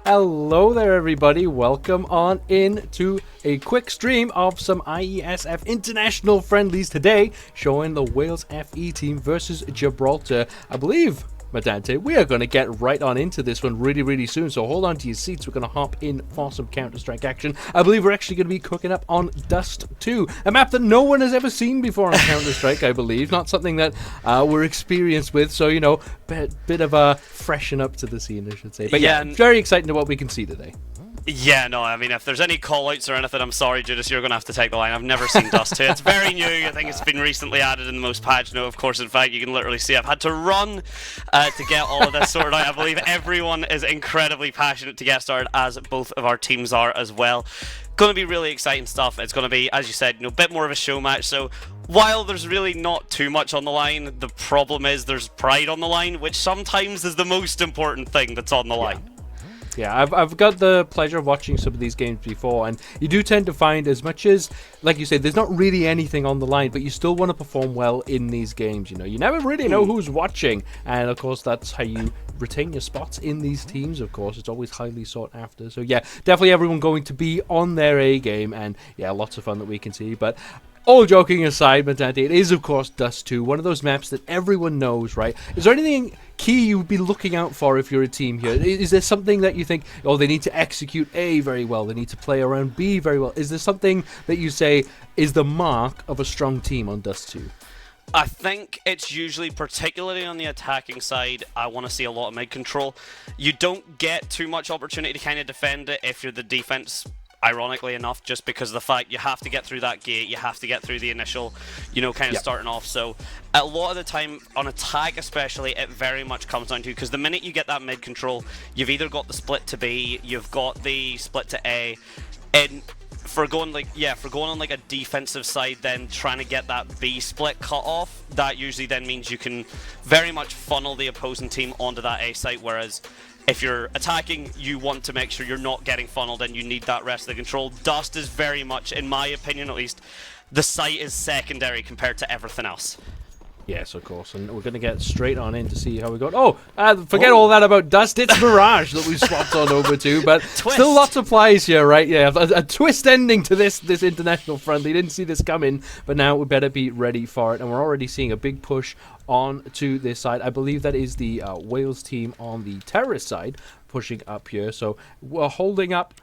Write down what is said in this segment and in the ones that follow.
Hello there, everybody. Welcome on in to a quick stream of some IESF international friendlies today, showing the Wales FE team versus Gibraltar. I believe, Maddante, we are going to get right on into this one really soon, so hold on to your seats. We're going to hop in for some Counter-Strike action. I believe we're actually going to be cooking up on Dust 2, a map that no one has ever seen before on Counter-Strike, I believe. Not something that we're experienced with, so, you know, bit of a freshen up to the scene, I should say. But yeah, very exciting to what we can see today. Yeah, no, I mean, if there's any call-outs or anything, I'm sorry, Judas, you're going to have to take the line. I've never seen Dust 2. It's very new. I think it's been recently added in the most patch note. Of course, in fact, you can literally see I've had to run to get all of this sorted out. I believe everyone is incredibly passionate to get started, as both of our teams are as well. Going to be really exciting stuff. It's going to be, as you said, a bit more of a show match. So while there's really not too much on the line, the problem is there's pride on the line, which sometimes is the most important thing that's on the line. Yeah, I've got the pleasure of watching some of these games before, and you do tend to find, as much as, like you say, there's not really anything on the line, but you still want to perform well in these games. You know, you never really know who's watching, and of course that's how you retain your spots in these teams. Of course, it's always highly sought after. So yeah, definitely everyone going to be on their A game, and yeah, lots of fun that we can see. But all joking aside, Maddante, it is of course Dust 2, one of those maps that everyone knows, right? Is there anything key you would be looking out for if you're a team here? Is there something that you think, oh, they need to execute A very well, they need to play around B very well? Is there something that you say is the mark of a strong team on Dust 2? I think it's usually, particularly on the attacking side, I want to see a lot of mid-control. You don't get too much opportunity to kind of defend it if you're the defense, ironically enough, just because of the fact you have to get through that gate, you have to get through the initial, kind of starting off. So a lot of the time, on attack especially, it very much comes down to, because the minute you get that mid-control, you've either got the split to B, you've got the split to A, and for going on like a defensive side, then trying to get that B split cut off, that usually then means you can very much funnel the opposing team onto that A site, whereas if you're attacking, you want to make sure you're not getting funneled and you need that rest of the control. Dust is very much, in my opinion at least, the site is secondary compared to everything else. Yes, of course, and we're going to get straight on in to see how we got. Forget all that about Dust. It's Mirage that we've swapped on over to, but still lots of plays here, right? Yeah, a twist ending to this international friendly. Didn't see this coming, but now we better be ready for it, and we're already seeing a big push on to this side. I believe that is the Wales team on the terrorist side pushing up here, so we're holding up.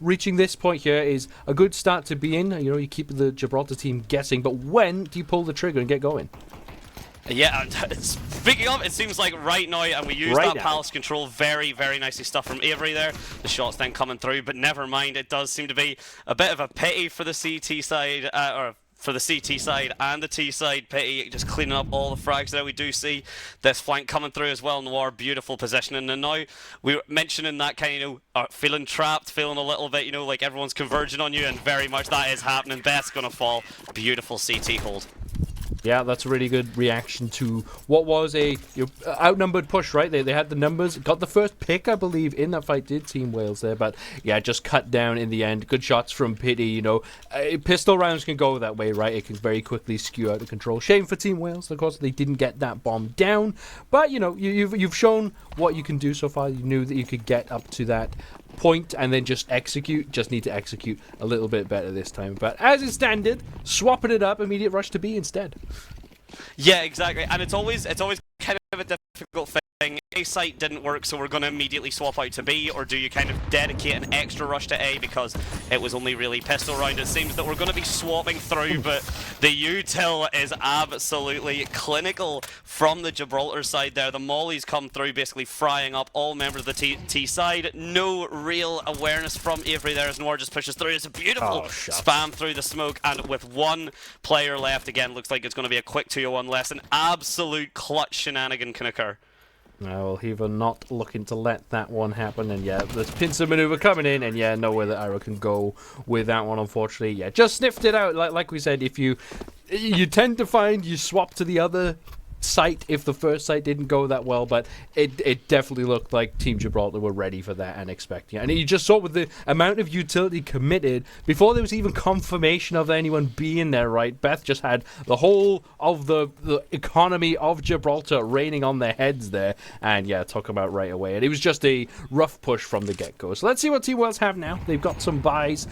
Reaching this point here is a good start to be in. You know, you keep the Gibraltar team guessing, but when do you pull the trigger and get going? Yeah, speaking of, it seems like right now, and we use that palace control very nicely stuff from Avery there. The shots then coming through, but never mind, it does seem to be a bit of a pity for the CT side, or for the CT side and the T side. Pity just cleaning up all the frags there. We do see this flank coming through as well. Noir, beautiful positioning, and now we were mentioning that kind of, feeling trapped, feeling a little bit, like everyone's converging on you, and very much that is happening. Beth's gonna fall. Beautiful CT hold. Yeah, that's a really good reaction to what was a outnumbered push, right? They had the numbers, got the first pick, I believe, in that fight, did Team Wales there, but yeah, just cut down in the end. Good shots from Pity, pistol rounds can go that way, right? It can very quickly skew out of control. Shame for Team Wales, of course, they didn't get that bomb down, but you've shown what you can do so far. You knew that you could get up to that point and then just execute. Just need to execute a little bit better this time. But as is standard, swapping it up, immediate rush to B instead. Yeah, exactly. And it's always kind of a difficult thing. A site didn't work, so we're going to immediately swap out to B, or do you kind of dedicate an extra rush to A because it was only really pistol round? It seems that we're going to be swapping through, but the util is absolutely clinical from the Gibraltar side there. The mollies come through, basically frying up all members of the T side. No real awareness from Avery there as Noir just pushes through. It's a beautiful spam through the smoke, and with one player left, again, looks like it's going to be a quick 2-on-1 less. An absolute clutch shenanigan can occur. Well, Heaver not looking to let that one happen, and yeah, there's pincer maneuver coming in, and yeah, nowhere that Arrow can go with that one, unfortunately. Yeah, just sniffed it out. Like we said, if you tend to find you swap to the other site if the first site didn't go that well, but it definitely looked like Team Gibraltar were ready for that and expecting it. And you just saw with the amount of utility committed, before there was even confirmation of anyone being there, right? Beth just had the whole of the economy of Gibraltar raining on their heads there, and yeah, talk about right away. And it was just a rough push from the get-go. So let's see what Team Wales have now. They've got some buys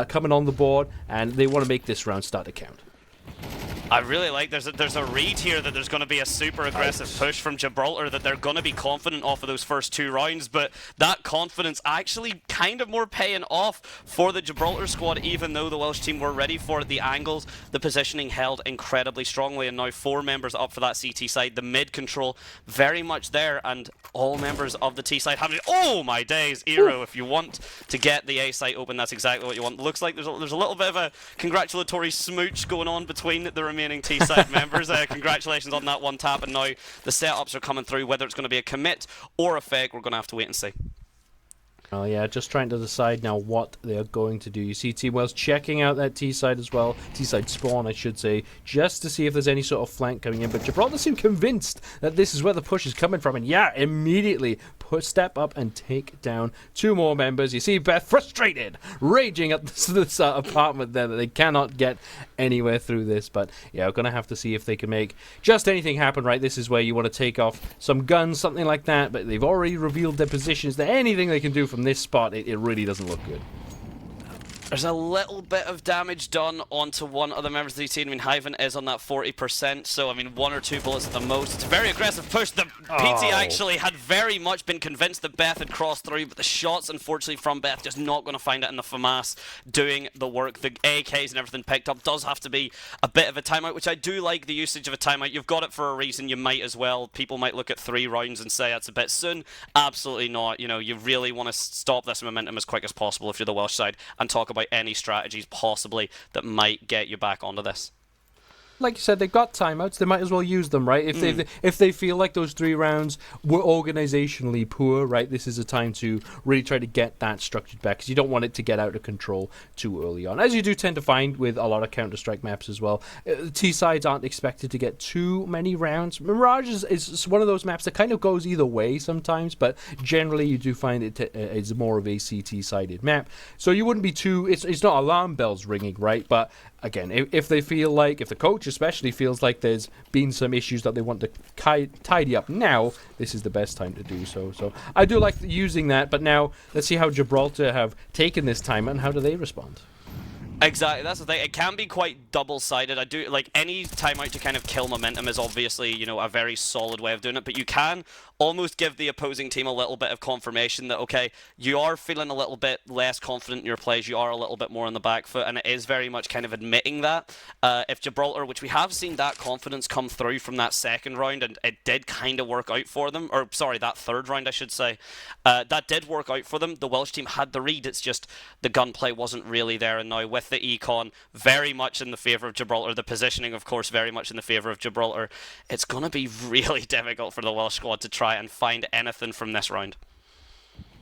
coming on the board, and they want to make this round start to count. I really like there's a read here that there's going to be a super aggressive push from Gibraltar, that they're going to be confident off of those first 2 rounds, but that confidence actually kind of more paying off for the Gibraltar squad, even though the Welsh team were ready for it. The angles, the positioning held incredibly strongly, and now 4 members up for that CT side. The mid control very much there, and all members of the T side having, oh my days, Eero, if you want to get the A site open, that's exactly what you want. Looks like there's a little bit of a congratulatory smooch going on between the remaining T-side members. Congratulations on that one tap, and now the setups are coming through. Whether it's going to be a commit or a fake, we're going to have to wait and see. Oh yeah, just trying to decide now what they're going to do. You see Team Wales checking out that T-side as well, T-side spawn I should say, just to see if there's any sort of flank coming in, but Gibraltar seem convinced that this is where the push is coming from, and yeah, immediately step up and take down 2 more members. You see Beth frustrated, raging at this apartment there that they cannot get anywhere through this, but yeah, we're going to have to see if they can make just anything happen, right? This is where you want to take off some guns, something like that, but they've already revealed their positions. There anything they can do from this spot, it really doesn't look good. There's a little bit of damage done onto one of the members of the team. I mean, Hyven is on that 40%, so I mean, 1 or 2 bullets at the most. It's a very aggressive push. The PT actually had very much been convinced that Beth had crossed through, but the shots, unfortunately, from Beth just not going to find it in the FAMAS doing the work. The AKs and everything picked up does have to be a bit of a timeout, which I do like the usage of a timeout. You've got it for a reason. You might as well. People might look at 3 rounds and say that's a bit soon. Absolutely not. You know, you really want to stop this momentum as quick as possible if you're the Welsh side and talk about any strategies possibly that might get you back onto this. Like you said, they've got timeouts. They might as well use them, right? If they feel like those 3 rounds were organizationally poor, right? This is a time to really try to get that structured back, because you don't want it to get out of control too early on, as you do tend to find with a lot of Counter-Strike maps as well. T-sides aren't expected to get too many rounds. Mirage is one of those maps that kind of goes either way sometimes, but generally you do find it's more of a CT-sided map. So you wouldn't be too... It's not alarm bells ringing, right? But again, if they feel like, if the coach especially feels like there's been some issues that they want to tidy up now, this is the best time to do so. So I do like using that, but now let's see how Gibraltar have taken this time and how do they respond. Exactly, that's the thing. It can be quite double-sided. I do like any timeout to kind of kill momentum is obviously, you know, a very solid way of doing it, but you can almost give the opposing team a little bit of confirmation that, okay, you are feeling a little bit less confident in your plays, you are a little bit more on the back foot, and it is very much kind of admitting that. If Gibraltar, which we have seen that confidence come through from that second round, and it did kind of work out for them, or sorry, that third round I should say, that did work out for them. The Welsh team had the read, it's just the gunplay wasn't really there, and now with the econ very much in the favour of Gibraltar, the positioning of course very much in the favour of Gibraltar, it's going to be really difficult for the Welsh squad to try and find anything from this round.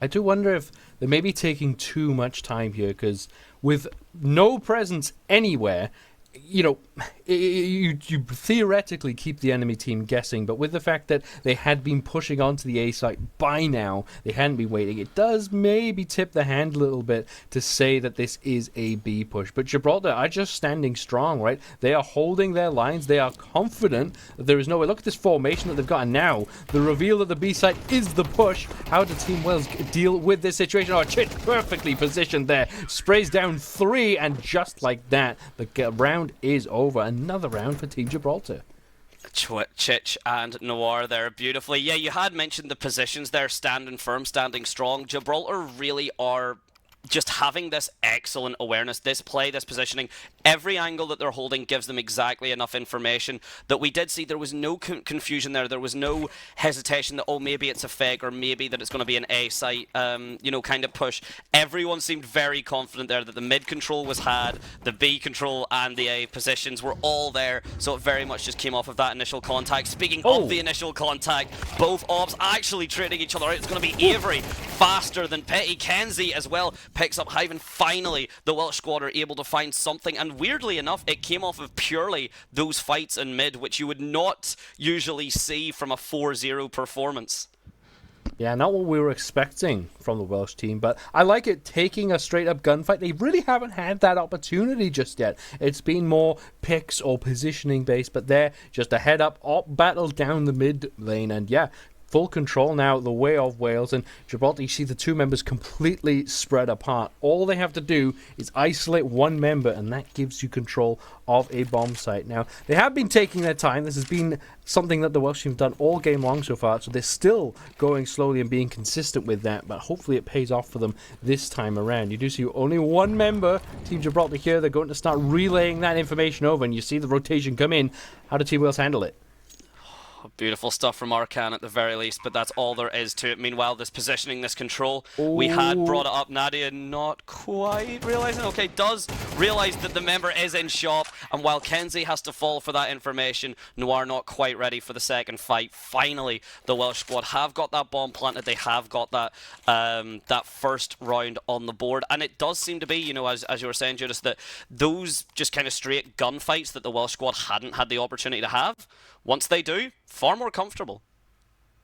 I do wonder if they may be taking too much time here, because with no presence anywhere, you know, you theoretically keep the enemy team guessing, but with the fact that they had been pushing onto the A site by now, they hadn't been waiting, it does maybe tip the hand a little bit to say that this is a B push. But Gibraltar are just standing strong, right? They are holding their lines, they are confident that there is no way. Look at this formation that they've got, and now the reveal of the B site is the push. How do Team Wales deal with this situation? Oh, Chich perfectly positioned there, sprays down 3, and just like that, the round is over. Another round for Team Gibraltar. Chich and Noir there beautifully. Yeah, you had mentioned the positions there, standing firm, standing strong. Gibraltar really are just having this excellent awareness, this play, this positioning. Every angle that they're holding gives them exactly enough information that we did see there was no confusion there. There was no hesitation that, oh, maybe it's a fake or maybe that it's going to be an A site, you know, kind of push. Everyone seemed very confident there that the mid control was had, the B control and the A positions were all there. So it very much just came off of that initial contact. Speaking of the initial contact, both ops actually trading each other out. It's going to be Avery faster than Petty. Kenzie as well picks up Hive, and finally the Welsh squad are able to find something, and weirdly enough it came off of purely those fights in mid, which you would not usually see from a 4-0 performance. Yeah, not what we were expecting from the Welsh team, but I like it taking a straight-up gunfight. They really haven't had that opportunity just yet. It's been more picks or positioning-based, but they're just a head-up battle down the mid lane, and yeah, full control now the way of Wales. And Gibraltar, you see the two members completely spread apart. All they have to do is isolate one member, and that gives you control of a bomb site. Now, they have been taking their time. This has been something that the Welsh team have done all game long so far, so they're still going slowly and being consistent with that, but hopefully it pays off for them this time around. You do see only one member, Team Gibraltar here. They're going to start relaying that information over, and you see the rotation come in. How do Team Wales handle it? Beautiful stuff from Arcan at the very least, but that's all there is to it. Meanwhile, this positioning, this control, we had brought it up. Nadia not quite realizing. Okay, does realize that the member is in shop, and while Kenzie has to fall for that information, Noir not quite ready for the second fight. Finally, the Welsh squad have got that bomb planted. They have got that that first round on the board, and it does seem to be, you know, as you were saying, Judas, that those just kind of straight gunfights that the Welsh squad hadn't had the opportunity to have, once they do, far more comfortable.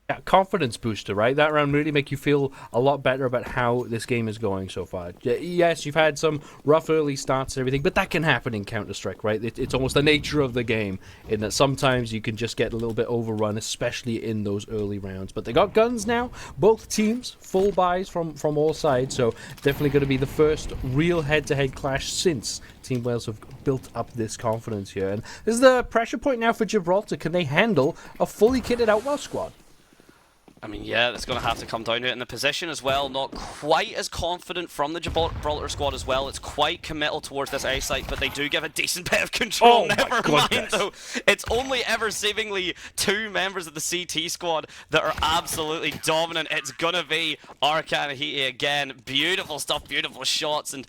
Yeah, confidence booster, right? That round really make you feel a lot better about how this game is going so far. Yes, you've had some rough early starts and everything, but that can happen in Counter-Strike, right? It's almost the nature of the game, in that sometimes you can just get a little bit overrun, especially in those early rounds. But they got guns now, both teams, full buys from all sides, so definitely going to be the first real head-to-head clash since Team Wales have built up this confidence here. And this is the pressure point now for Gibraltar. Can they handle a fully kitted out Welsh squad? I mean, yeah, that's going to have to come down to it. In the position as well, not quite as confident from the Gibraltar squad as well. It's quite committal towards this A site, but they do give a decent bit of control. Never mind, though. It's only ever seemingly two members of the CT squad that are absolutely dominant. It's going to be Arcan and Hiti again. Beautiful stuff, beautiful shots, and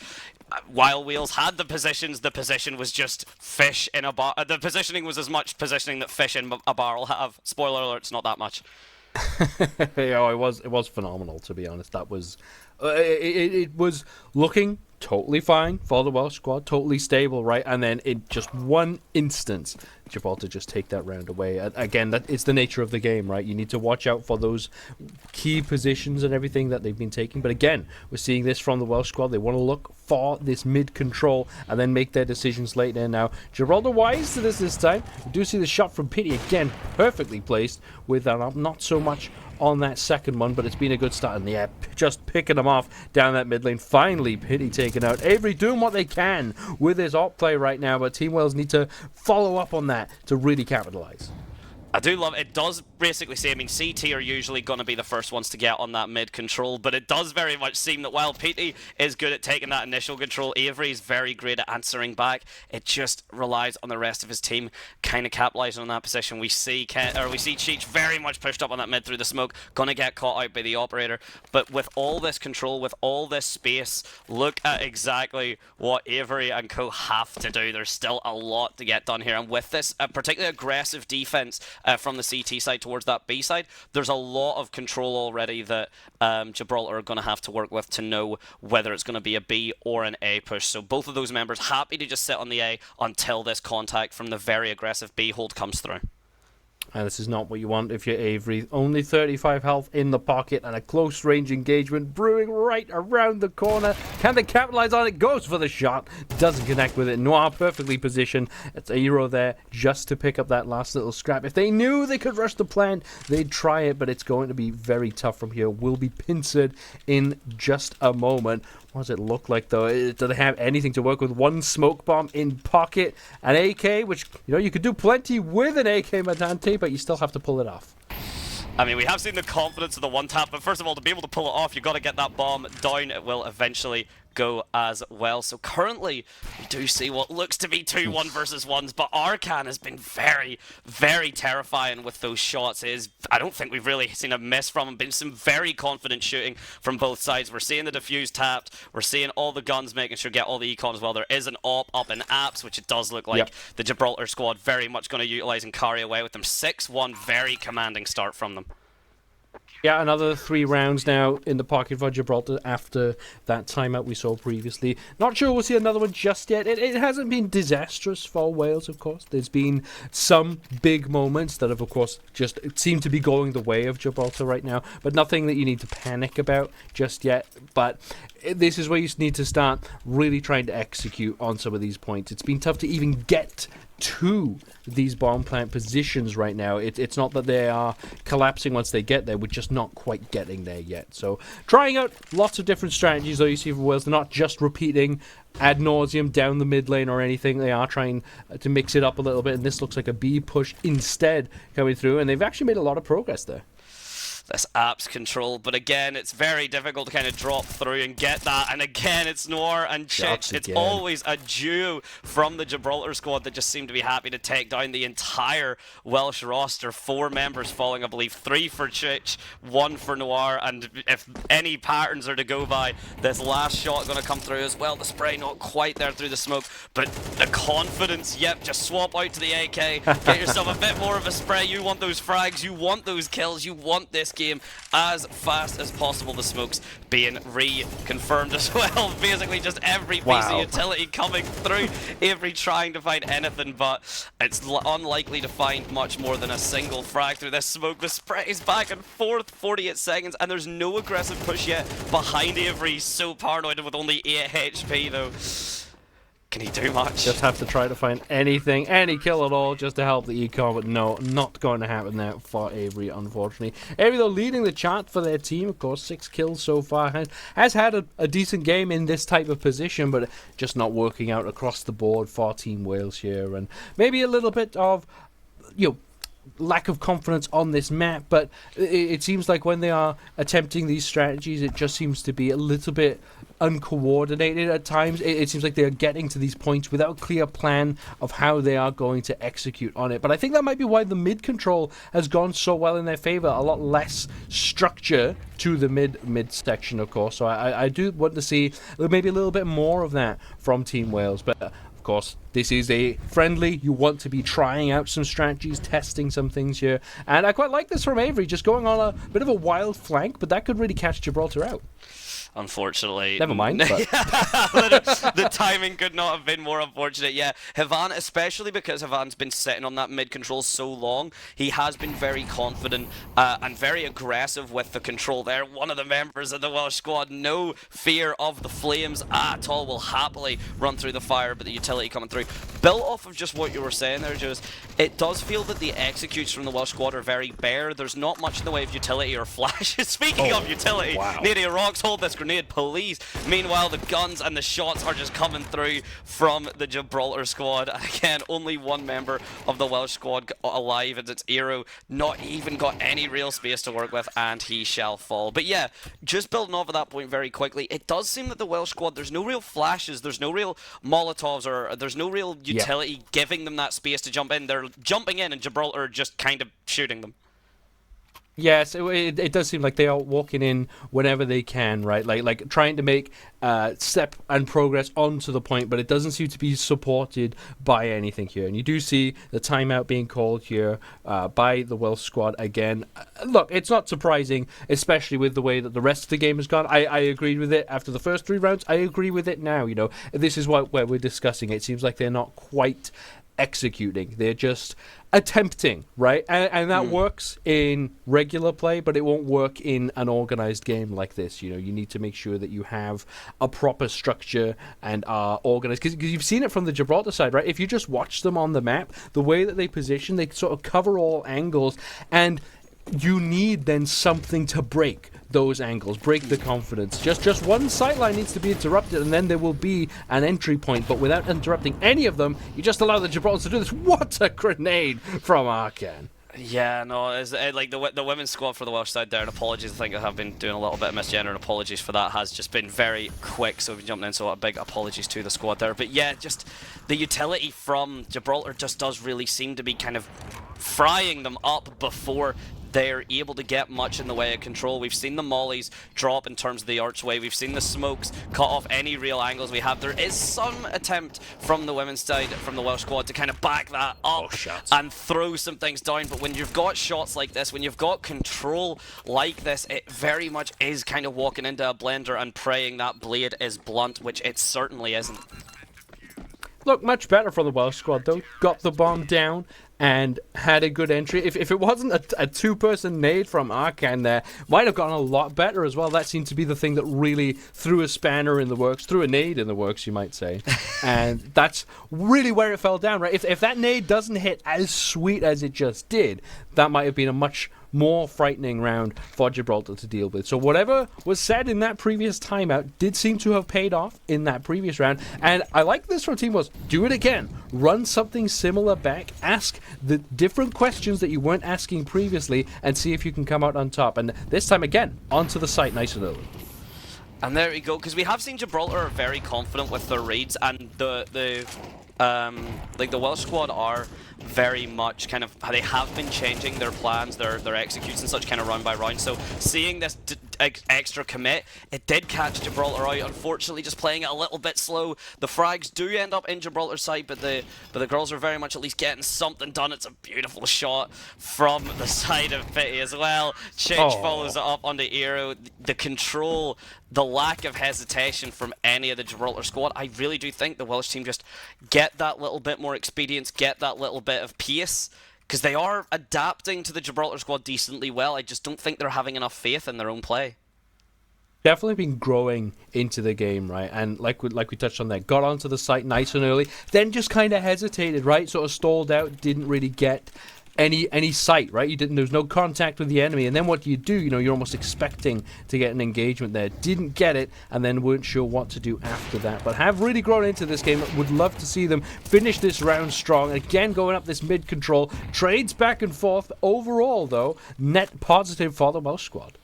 while Wales had the positions, the position was just fish in a bar. The positioning was as much positioning that fish in a barrel have. Spoiler alert, it's not that much. Yeah, it was phenomenal, to be honest. That was it was looking totally fine for the Welsh squad, totally stable, right? And then in just one instance, Gibraltar just take that round away. Again, that it's the nature of the game, right? You need to watch out for those key positions and everything that they've been taking. But again, we're seeing this from the Welsh squad. They want to look for this mid control and then make their decisions later. Now, Gibraltar wise to this time. We do see the shot from Pity again, perfectly placed with not so much on that second one, but it's been a good start. And yeah, just picking them off down that mid lane. Finally, Pity taken out. Avery doing what they can with his op play right now, but Team Wales need to follow up on that to really capitalize. I do love it. It does basically say, I mean, CT are usually going to be the first ones to get on that mid control, but it does very much seem that while Petey is good at taking that initial control, Avery is very great at answering back. It just relies on the rest of his team kind of capitalizing on that position. We see Cheech very much pushed up on that mid through the smoke, going to get caught out by the operator, but with all this control, with all this space, look at exactly what Avery and co have to do. There's still a lot to get done here, and with this particularly aggressive defense from the CT side towards that B side, there's a lot of control already that Gibraltar are going to have to work with to know whether it's going to be a B or an A push. So both of those members happy to just sit on the A until this contact from the very aggressive B hold comes through. And this is not what you want if you're Avery. Only 35 health in the pocket and a close range engagement brewing right around the corner. Can they capitalize on it? Goes for the shot. Doesn't connect with it. Noir perfectly positioned. It's a hero there just to pick up that last little scrap. If they knew they could rush the plant, they'd try it, but it's going to be very tough from here. Will be pincered in just a moment. What does it look like, though? Do they have anything to work with? One smoke bomb in pocket, an AK, which, you know, you could do plenty with an AK Maddante, but you still have to pull it off. I mean, we have seen the confidence of the one tap, but first of all, to be able to pull it off, you've got to get that bomb down. It will eventually go as well. So currently, we do see what looks to be 2-1 versus 1s, but Arcan has been very, very terrifying with those shots. I don't think we've really seen a miss from him. Been some very confident shooting from both sides. We're seeing the defuse tapped. We're seeing all the guns making sure get all the econ as well. There is an op up in apps, which it does look like the Gibraltar squad very much going to utilize and carry away with them. 6-1, very commanding start from them. Yeah, another 3 rounds now in the pocket for Gibraltar after that timeout we saw previously. Not sure we'll see another one just yet. It hasn't been disastrous for Wales, of course. There's been some big moments that have, of course, just seem to be going the way of Gibraltar right now, but nothing that you need to panic about just yet. But this is where you need to start really trying to execute on some of these points. It's been tough to even get to these bomb plant positions right now. It's not that they are collapsing once they get there, we're just not quite getting there yet. So trying out lots of different strategies, though, you see for Wales. They're not just repeating ad nauseum down the mid lane or anything. They are trying to mix it up a little bit, and this looks like a B push instead coming through, and they've actually made a lot of progress there. This apps control, but again, it's very difficult to kind of drop through and get that. And again, it's Noir and Chich. It's always a duo from the Gibraltar squad that just seem to be happy to take down the entire Welsh roster. 4 members falling, I believe, 3 for Chich, 1 for Noir. And if any patterns are to go by, this last shot going to come through as well. The spray not quite there through the smoke, but the confidence. Yep, just swap out to the AK, get yourself a bit more of a spray. You want those frags, you want those kills, you want this game as fast as possible. The smokes being reconfirmed as well. Basically just every piece of utility coming through. Avery trying to find anything, but it's unlikely to find much more than a single frag through this smoke. The sprays back and forth, 48 seconds, and there's no aggressive push yet behind Avery. He's so paranoid with only 8 HP though. Can he do much? Just have to try to find anything, any kill at all, just to help the econ, but no, not going to happen there for Avery, unfortunately. Avery, though, leading the chart for their team, of course, 6 kills so far, has had a decent game in this type of position, but just not working out across the board for Team Wales here, and maybe a little bit of, lack of confidence on this map, but it seems like when they are attempting these strategies, it just seems to be a little bit uncoordinated at times. It seems like they are getting to these points without a clear plan of how they are going to execute on it. But I think that might be why the mid control has gone so well in their favor. A lot less structure to the mid section, of course. So I do want to see maybe a little bit more of that from Team Wales. But of course, this is a friendly. You want to be trying out some strategies, testing some things here. And I quite like this from Avery, just going on a bit of a wild flank, but that could really catch Gibraltar out. Unfortunately. Never mind. But. The timing could not have been more unfortunate. Yeah, Havan, especially because Havan's been sitting on that mid control so long, he has been very confident and very aggressive with the control there. One of the members of the Welsh squad, no fear of the flames at all, will happily run through the fire, but the utility coming through. Built off of just what you were saying there, Judas, it does feel that the executes from the Welsh squad are very bare. There's not much in the way of utility or flashes. Speaking of utility, Nadia Rocks, hold this grenade, please. Meanwhile, the guns and the shots are just coming through from the Gibraltar squad. Again, only 1 member of the Welsh squad alive, and it's Aero. Not even got any real space to work with, and he shall fall. But yeah, just building off of that point very quickly, it does seem that the Welsh squad, there's no real flashes, there's no real Molotovs, or there's no real utility giving them that space to jump in. They're jumping in, and Gibraltar are just kind of shooting them. Yes, it does seem like they are walking in whenever they can, right? Like trying to make step and progress onto the point, but it doesn't seem to be supported by anything here. And you do see the timeout being called here by the Welsh squad again. Look, it's not surprising, especially with the way that the rest of the game has gone. I agreed with it after the first 3 rounds. I agree with it now. This is where we're discussing it. It seems like they're not quite executing. They're just attempting, right? And that works in regular play, but it won't work in an organized game like this. You need to make sure that you have a proper structure and are organized, because you've seen it from the Gibraltar side, right? If you just watch them on the map, the way that they position, they sort of cover all angles, and you need then something to break those angles, break the confidence. Just one sightline needs to be interrupted, and then there will be an entry point. But without interrupting any of them, you just allow the Gibraltars to do this. What a grenade from Arkan. Yeah, no, it's like the women's squad for the Welsh side there, and apologies, I think I have been doing a little bit of misgender, and apologies for that, has just been very quick, so we've been jumping in, so a big apologies to the squad there. But yeah, just the utility from Gibraltar just does really seem to be kind of frying them up before they're able to get much in the way of control. We've seen the mollies drop in terms of the archway. We've seen the smokes cut off any real angles we have. There is some attempt from the women's side, from the Welsh squad, to kind of back that up and throw some things down. But when you've got shots like this, when you've got control like this, it very much is kind of walking into a blender and praying that blade is blunt, which it certainly isn't. Look, much better for the Welsh squad, though. Got the bomb down and had a good entry. If it wasn't a two-person nade from Arcan there, might have gone a lot better as well. That seemed to be the thing that really threw a spanner in the works, threw a nade in the works, you might say. And that's really where it fell down, right? If that nade doesn't hit as sweet as it just did, that might have been a much more frightening round for Gibraltar to deal with. So whatever was said in that previous timeout did seem to have paid off in that previous round. And I like this from Team Wales. Do it again. Run something similar back. Ask the different questions that you weren't asking previously and see if you can come out on top. And this time again, onto the site nice and early. And there we go, because we have seen Gibraltar are very confident with their reads, and the Welsh squad are very much kind of, they have been changing their plans, their executes and such kind of round by round. So seeing this extra commit, it did catch Gibraltar out. Unfortunately, just playing it a little bit slow. The frags do end up in Gibraltar's side, but the girls are very much at least getting something done. It's a beautiful shot from the side of Pity as well. Chich follows it up onto Eero. The control, the lack of hesitation from any of the Gibraltar squad. I really do think the Welsh team just get that little bit more experience, get that little bit of pace, because they are adapting to the Gibraltar squad decently well. I just don't think they're having enough faith in their own play. Definitely been growing into the game, right? And like we touched on there, got onto the site nice and early, then just kind of hesitated, right? Sort of stalled out, didn't really get any sight, right? There was no contact with the enemy, and then what do? You're almost expecting to get an engagement there. Didn't get it, and then weren't sure what to do after that. But have really grown into this game. Would love to see them finish this round strong. Again, going up this mid control, trades back and forth. Overall, though, net positive for the Welsh squad.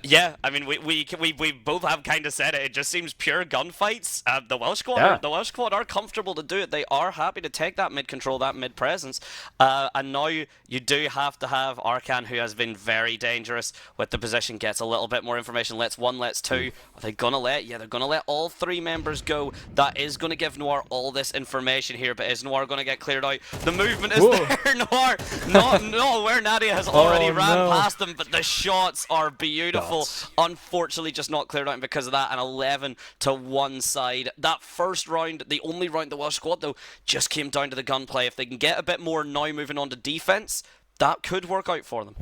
Yeah, I mean, we both have kind of said it. It just seems pure gunfights. The Welsh squad are comfortable to do it. They are happy to take that mid control, that mid presence. And now you do have to have Arcan, who has been very dangerous with the position, gets a little bit more information. Let's one, let's two. Are they gonna let? Yeah, they're gonna let all three members go. That is gonna give Noir all this information here. But is Noir gonna get cleared out? The movement is there. Noir, not where Nadia has already ran past them. But the shots are beautiful. Unfortunately, just not cleared out because of that. And 11 to one side. That first round, the only round the Welsh squad though, just came down to the gunplay. If they can get a bit more now moving on to defense, that could work out for them.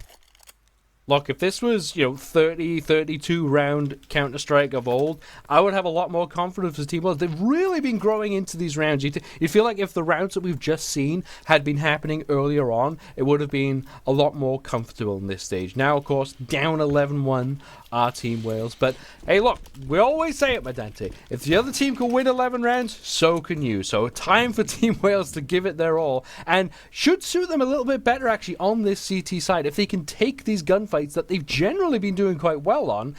Look, if this was, 30, 32 round Counter-Strike of old, I would have a lot more confidence as Team Wales. They've really been growing into these rounds. You feel like if the rounds that we've just seen had been happening earlier on, it would have been a lot more comfortable in this stage. Now, of course, down 11-1 are Team Wales. But, hey, look, we always say it, Maddante. If the other team can win 11 rounds, so can you. So time for Team Wales to give it their all. And should suit them a little bit better, actually, on this CT side. If they can take these gunfights that they've generally been doing quite well on,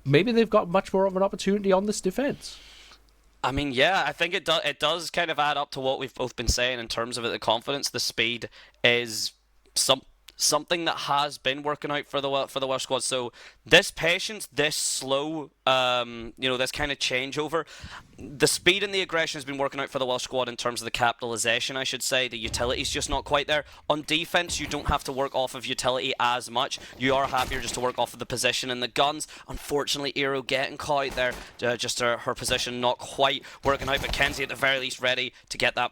maybe they've got much more of an opportunity on this defense. I mean, yeah, I think it does kind of add up to what we've both been saying in terms of it. The confidence, the speed is something that has been working out for the Welsh squad. So this patience, this slow, this kind of changeover, the speed and the aggression has been working out for the Welsh squad in terms of the capitalization, I should say. The utility's just not quite there. On defense, you don't have to work off of utility as much. You are happier just to work off of the position and the guns. Unfortunately, Eero getting caught there, her position not quite working out, but Kenzie at the very least ready to get that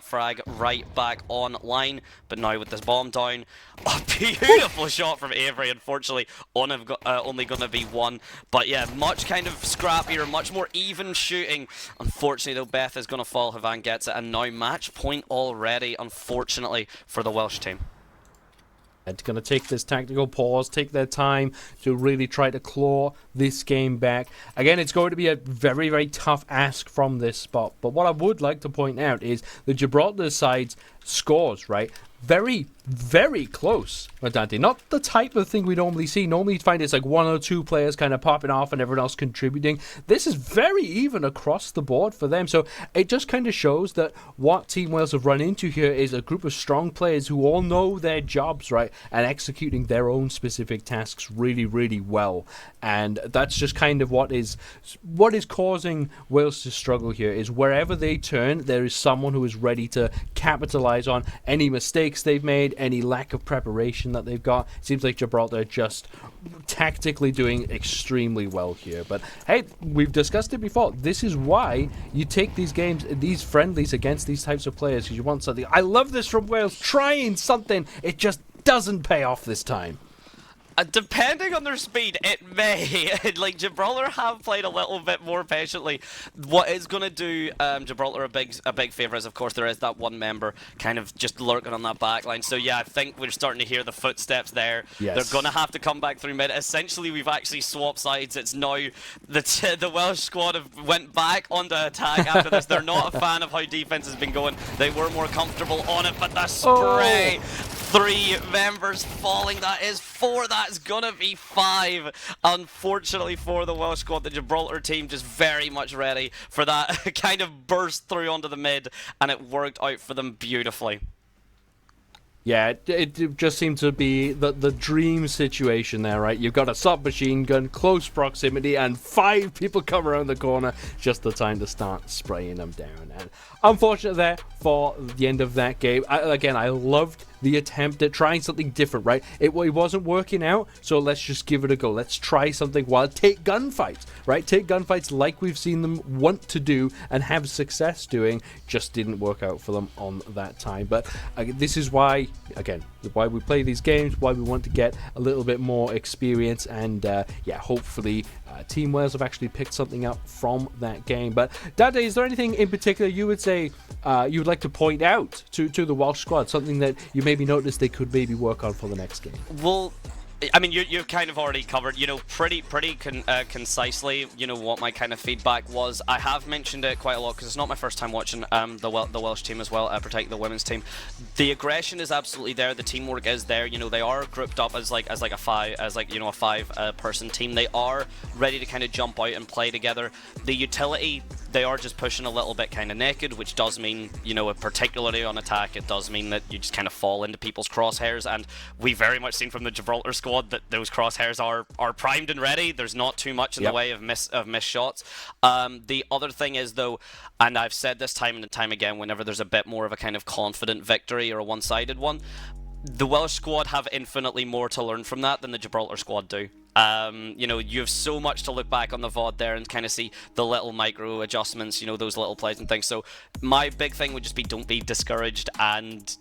frag right back online. But now with this bomb down, a beautiful shot from Avery. Unfortunately, only going to be one. But yeah, much kind of scrappier, much more even shooting. Unfortunately, though, Beth is going to fall. Havan gets it, and now match point already, unfortunately, for the Welsh team. It's going to take this tactical pause, take their time to really try to claw this game back. Again, it's going to be a very, very tough ask from this spot. But what I would like to point out is the Gibraltar side's scores, right? Very, very close, Maddante. Not the type of thing we normally see. Normally you'd find it's like one or two players kind of popping off and everyone else contributing. This is very even across the board for them. So it just kind of shows that what Team Wales have run into here is a group of strong players who all know their jobs, right? And executing their own specific tasks really, really well. And that's just kind of what is causing Wales to struggle here, is wherever they turn, there is someone who is ready to capitalize on any mistakes they've made, any lack of preparation that they've got. It seems like Gibraltar are just tactically doing extremely well here. But hey, we've discussed it before. This is why you take these games, these friendlies against these types of players, because you want something. I love this from Wales, trying something. It just doesn't pay off this time. Depending on their speed, it may. Like, Gibraltar have played a little bit more patiently. What is going to do Gibraltar a big favour is, of course, there is that one member kind of just lurking on that back line. So, yeah, I think we're starting to hear the footsteps there. Yes. They're going to have to come back through mid. Essentially, we've actually swapped sides. It's now the Welsh squad have went back onto attack after this. They're not a fan of how defence has been going. They were more comfortable on it, but the spray... Oh. 3 members falling. That is 4. That's gonna be 5. Unfortunately for the Welsh squad, the Gibraltar team just very much ready for that kind of burst through onto the mid, and it worked out for them beautifully. Yeah, it just seemed to be the dream situation there, right? You've got a submachine gun, close proximity, and 5 people come around the corner. Just the time to start spraying them down. And unfortunate there for the end of that game. I loved the attempt at trying something different, right? It wasn't working out, so let's just give it a go. Let's try something wild. Take gunfights, right? Take gunfights like we've seen them want to do and have success doing. Just didn't work out for them on that time. But this is why, again, why we play these games, why we want to get a little bit more experience, and hopefully Team Wales have actually picked something up from that game. But Dade, is there anything in particular you would say you would like to point out to the Welsh squad, something that you maybe noticed they could maybe work on for the next game? Well, I mean, you've kind of already covered, pretty concisely, what my kind of feedback was. I have mentioned it quite a lot because it's not my first time watching the Welsh team as well, particularly the women's team. The aggression is absolutely there. The teamwork is there. They are grouped up as a 5 person team. They are ready to kind of jump out and play together. The utility, they are just pushing a little bit kind of naked, which does mean, particularly on attack, it does mean that you just kind of fall into people's crosshairs, and we very much seen from the Gibraltar squad that those crosshairs are primed and ready. There's not too much in the way of missed shots. The other thing is, though, and I've said this time and time again, whenever there's a bit more of a kind of confident victory or a one-sided one, the Welsh squad have infinitely more to learn from that than the Gibraltar squad do. You have so much to look back on the VOD there and kind of see the little micro adjustments, those little plays and things. So my big thing would just be, don't be discouraged, and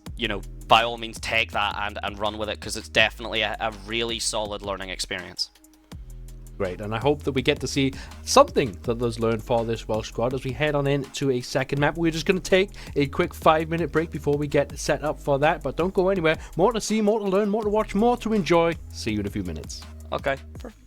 by all means take that and run with it, because it's definitely a really solid learning experience. Great, and I hope that we get to see something that was learned for this Welsh squad as we head on into a second map. We're just going to take a quick 5-minute break before we get set up for that, but don't go anywhere. More to see, more to learn, more to watch, more to enjoy. See you in a few minutes. Okay, perfect.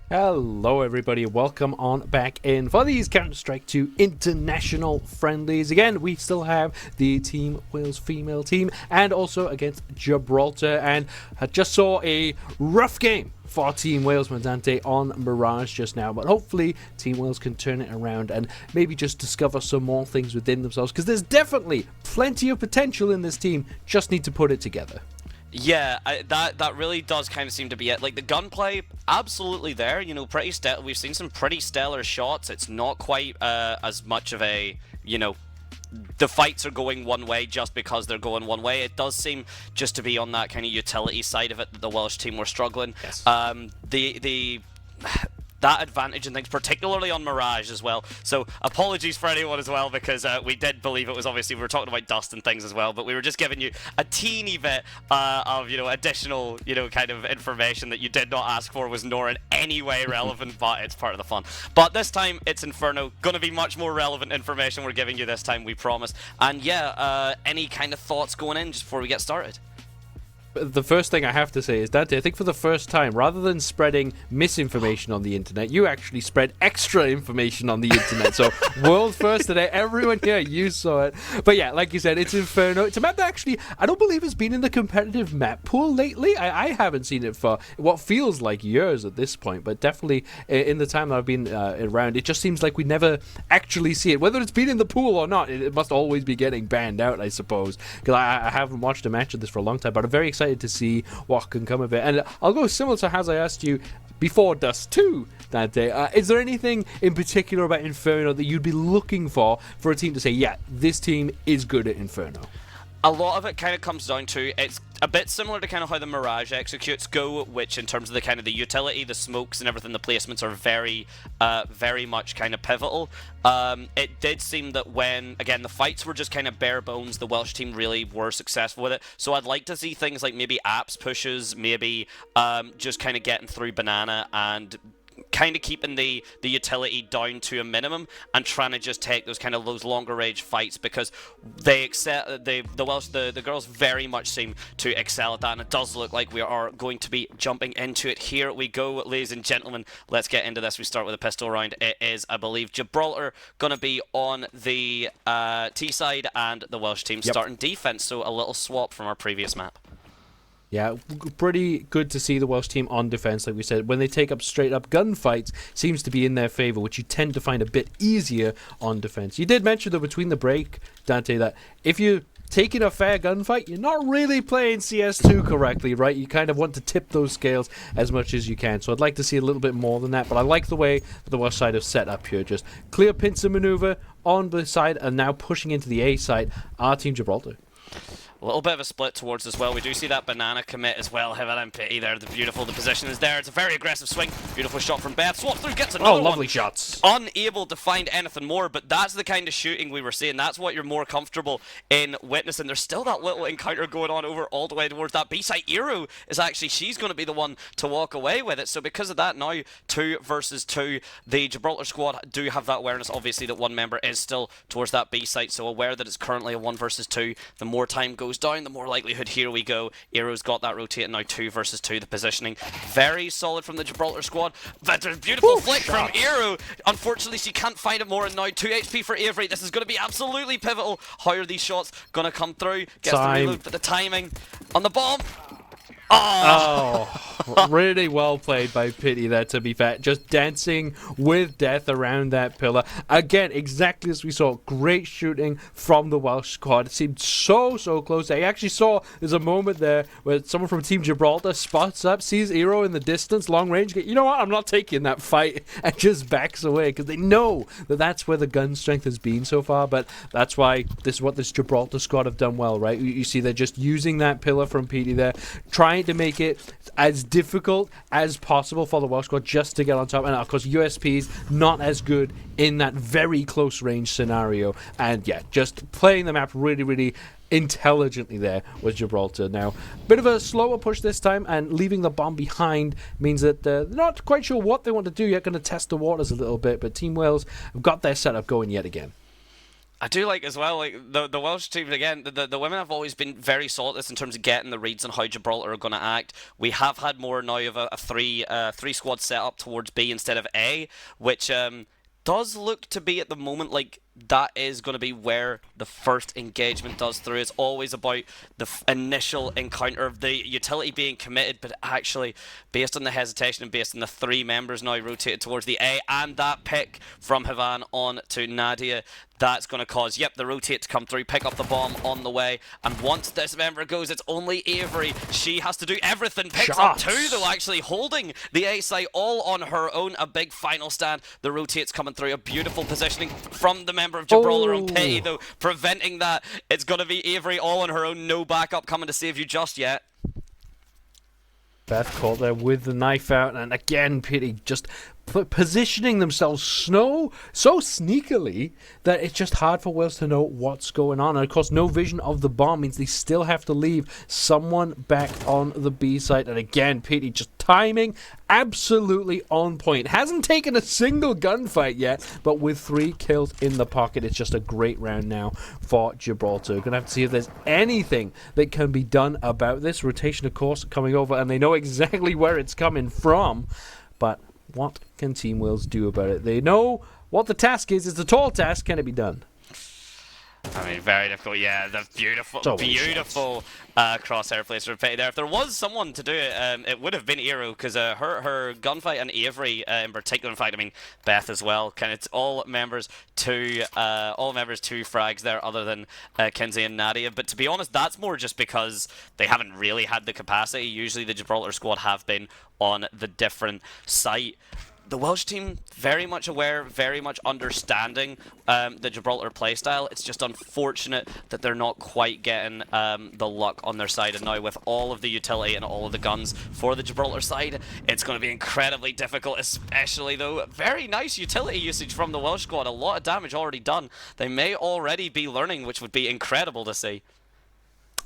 Hello everybody, welcome on back in for these Counter-Strike 2 international friendlies. Again, we still have the Team Wales female team and also against Gibraltar, and I just saw a rough game for Team Wales Maddante on Mirage just now, but hopefully Team Wales can turn it around and maybe just discover some more things within themselves, because there's definitely plenty of potential in this team, just need to put it together. Yeah, that really does kind of seem to be it. Like, the gunplay, absolutely there. You know, pretty we've seen some pretty stellar shots. It's not quite as much of a, you know, the fights are going one way just because they're going one way. It does seem just to be on that kind of utility side of it that the Welsh team were struggling. Yes. That advantage and things, particularly on Mirage as well. So apologies for anyone as well, because we did believe it was, obviously we were talking about dust and things as well, but we were just giving you a teeny bit of, you know, additional, you know, kind of information that you did not ask for, was nor in any way relevant, but it's part of the fun. But this time it's Inferno, gonna be much more relevant information we're giving you this time, we promise. And yeah, any kind of thoughts going in just before we get started? The first thing I have to say is, Dante, I think for the first time, rather than spreading misinformation on the internet, you actually spread extra information on the internet. So, world first today. Everyone here, you saw it. But yeah, like you said, it's Inferno. It's a map that actually, I don't believe has been in the competitive map pool lately. I haven't seen it for what feels like years at this point, but definitely in the time that I've been around, it just seems like we never actually see it. Whether it's been in the pool or not, it must always be getting banned out, I suppose. Because I haven't watched a match of this for a long time, but I'm very excited to see what can come of it. And I'll go similar to as I asked you before Dust 2 that day. Is there anything in particular about Inferno that you'd be looking for a team to say, yeah, this team is good at Inferno? A lot of it kind of comes down to, it's a bit similar to kind of how the Mirage executes go, which in terms of the kind of the utility, the smokes and everything, the placements are very much kind of pivotal. It did seem that when, again, the fights were just kind of bare bones, the Welsh team really were successful with it. So I'd like to see things like maybe apps pushes, maybe just kind of getting through Banana and kind of keeping the utility down to a minimum and trying to just take those longer range fights, because they excel, the girls very much seem to excel at that, and it does look like we are going to be jumping into it. Here we go, ladies and gentlemen, let's get into this. We start with a pistol round. It is, I believe, Gibraltar going to be on the T side and the Welsh team starting defense, so a little swap from our previous map. Yeah, pretty good to see the Welsh team on defense, like we said. When they take up straight-up gunfights, seems to be in their favor, which you tend to find a bit easier on defense. You did mention, though, between the break, Dante, that if you're taking a fair gunfight, you're not really playing CS2 correctly, right? You kind of want to tip those scales as much as you can. So I'd like to see a little bit more than that, but I like the way that the Welsh side have set up here. Just clear pincer maneuver on the side, and now pushing into the A side, our Team Gibraltar. A little bit of a split towards as well. We do see that Banana commit as well. Heaven and pity there. The position is there. It's a very aggressive swing. Beautiful shot from Beth. Swap through, gets another one. Oh, lovely shots. Unable to find anything more, but that's the kind of shooting we were seeing. That's what you're more comfortable in witnessing. There's still that little encounter going on over all the way towards that B side. Eero is actually, she's going to be the one to walk away with it. So because of that, now 2 versus 2. The Gibraltar squad do have that awareness, obviously, that one member is still towards that B site. So aware that it's currently a 1 versus 2. The more time goes down, the more likelihood. Here we go. Eero's got that rotate now. 2 versus 2. The positioning very solid from the Gibraltar squad. That's a beautiful flick from Eero. Unfortunately, she can't find it more, and now 2 HP for Avery. This is going to be absolutely pivotal. How are these shots going to come through? Gets the reload, but the timing on the bomb. Oh, really well played by Pity there, to be fair. Just dancing with death around that pillar. Again, exactly as we saw. Great shooting from the Welsh squad. It seemed so close. I actually saw there's a moment there where someone from Team Gibraltar spots up, sees Eero in the distance, long range. You know what? I'm not taking that fight, and just backs away because they know that that's where the gun strength has been so far. But that's why this is what this Gibraltar squad have done well, right? You see they're just using that pillar from Pity there, trying to make it as difficult as possible for the Welsh squad just to get on top. And of course, USP's not as good in that very close range scenario. And yeah, just playing the map really intelligently there with Gibraltar. Now, bit of a slower push this time, and leaving the bomb behind means that they're not quite sure what they want to do yet. Going to test the waters a little bit, but Team Wales have got their setup going yet again. I do like as well, like the Welsh team again. The women have always been very solid in terms of getting the reads on how Gibraltar are going to act. We have had more now of a three squad setup towards B instead of A, which does look to be at the moment like that is going to be where the first engagement does through. It's always about the initial encounter of the utility being committed, but actually, based on the hesitation and based on the three members now rotated towards the A, and that pick from Havan on to Nadia, that's going to cause, yep, the rotate to come through, pick up the bomb on the way, and once this member goes, it's only Avery. She has to do everything. Picks up two, though, actually holding the A site all on her own. A big final stand. The rotate's coming through. A beautiful positioning from the member of Gibraltar on Pay, though, preventing that. It's going to be Avery all on her own. No backup coming to save you just yet. Beth caught there with the knife out, and again, Pity just positioning themselves so sneakily that it's just hard for Wales to know what's going on. And of course, no vision of the bomb means they still have to leave someone back on the B site. And again, Pity just timing absolutely on point. Hasn't taken a single gunfight yet, but with 3 kills in the pocket, it's just a great round now for Gibraltar. Gonna have to see if there's anything that can be done about this. Rotation, of course, coming over, and they know exactly where it's coming from, but what can Team Wales do about it? They know what the task is. It's a tall task. Can it be done? I mean, very difficult. Yeah, the beautiful crosshair placement there. If there was someone to do it, it would have been Eero, because her gunfight and Avery in particular. In fact, I mean Beth as well. It's all members two frags there, other than Kinsey and Nadia. But to be honest, that's more just because they haven't really had the capacity. Usually, the Gibraltar squad have been on the different site. The Welsh team, very much aware, very much understanding the Gibraltar playstyle. It's just unfortunate that they're not quite getting the luck on their side. And now with all of the utility and all of the guns for the Gibraltar side, it's going to be incredibly difficult, especially though. Very nice utility usage from the Welsh squad. A lot of damage already done. They may already be learning, which would be incredible to see.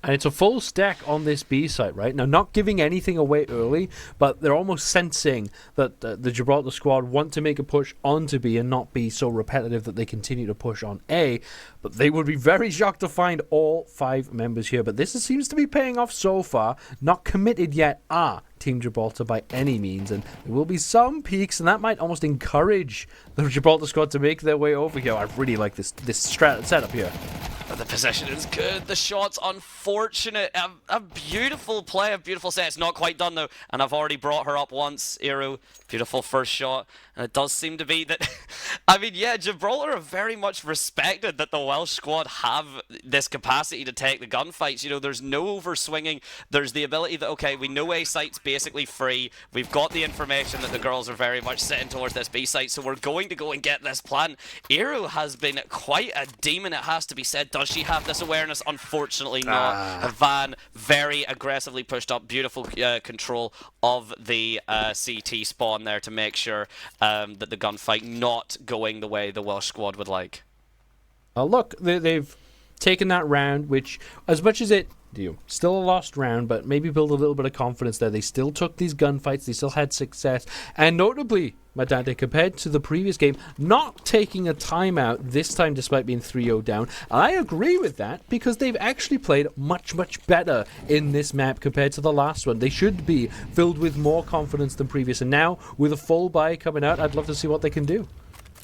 And it's a full stack on this B site, right? Now, not giving anything away early, but they're almost sensing that the Gibraltar squad want to make a push onto B and not be so repetitive that they continue to push on A. But they would be very shocked to find all 5 members here. But this seems to be paying off so far. Not committed yet are Team Gibraltar by any means. And there will be some peaks, and that might almost encourage the Gibraltar squad to make their way over here. I really like this setup here. The position is good. The shot's unfortunate. A beautiful play, a beautiful set. It's not quite done though, and I've already brought her up once. Eero, beautiful first shot, and it does seem to be that. I mean, yeah, Gibraltar have very much respected that the Welsh squad have this capacity to take the gunfights. You know, there's no over swinging. There's the ability that, okay, we know A site's basically free. We've got the information that the girls are very much sitting towards this B site, so we're going to go and get this plan. Eero has been quite a demon, it has to be said. Does she have this awareness? Unfortunately not. Van very aggressively pushed up. Beautiful control of the CT spawn there to make sure that the gunfight not going the way the Welsh squad would like. Look, they've taken that round, which, as much as it still a lost round, but maybe build a little bit of confidence there. They still took these gunfights, they still had success, and notably, Maddante, compared to the previous game, not taking a timeout this time despite being 3-0 down. And I agree with that, because they've actually played much better in this map compared to the last one. They should be filled with more confidence than previous, and now with a full buy coming out, I'd love to see what they can do.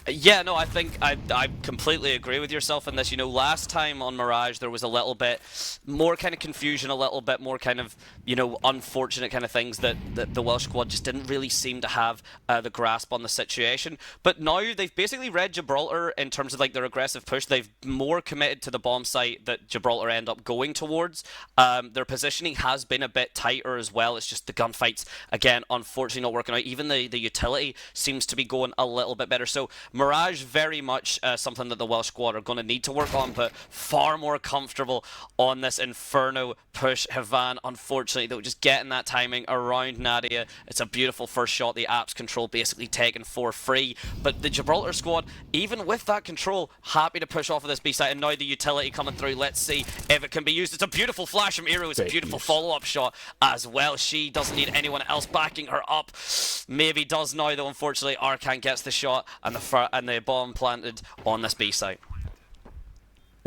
Yeah, no, I think I completely agree with yourself in this. You know, last time on Mirage, there was a little bit more kind of confusion, a little bit more kind of, you know, unfortunate kind of things that the Welsh squad just didn't really seem to have the grasp on the situation. But now they've basically read Gibraltar in terms of like their aggressive push. They've more committed to the bomb site that Gibraltar end up going towards. Their positioning has been a bit tighter as well. It's just the gunfights, again, unfortunately not working out. Even the utility seems to be going a little bit better. So Mirage, very much something that the Welsh squad are going to need to work on, but far more comfortable on this Inferno push. Havan, unfortunately, though, just getting that timing around Nadia. It's a beautiful first shot. The apps control basically taken for free, but the Gibraltar squad, even with that control, happy to push off of this B site, and now the utility coming through. Let's see if it can be used. It's a beautiful flash from Eero. It's a beautiful follow-up shot as well. She doesn't need anyone else backing her up. Maybe does now, though, unfortunately. Arcan gets the shot, and the bomb planted on this B site.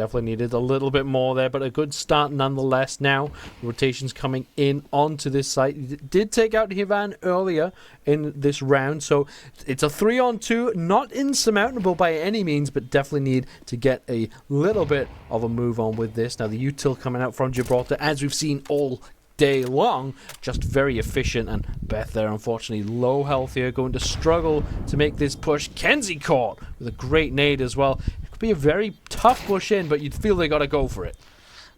Definitely needed a little bit more there, but a good start nonetheless. Now, rotations coming in onto this site. Did take out Hivan earlier in this round, so it's a 3-on-2. Not insurmountable by any means, but definitely need to get a little bit of a move on with this. Now, the util coming out from Gibraltar, as we've seen all day long, just very efficient, and Beth there unfortunately low health here, going to struggle to make this push. Kenzie caught with a great nade as well. It could be a very tough push in, but you'd feel they got to go for it.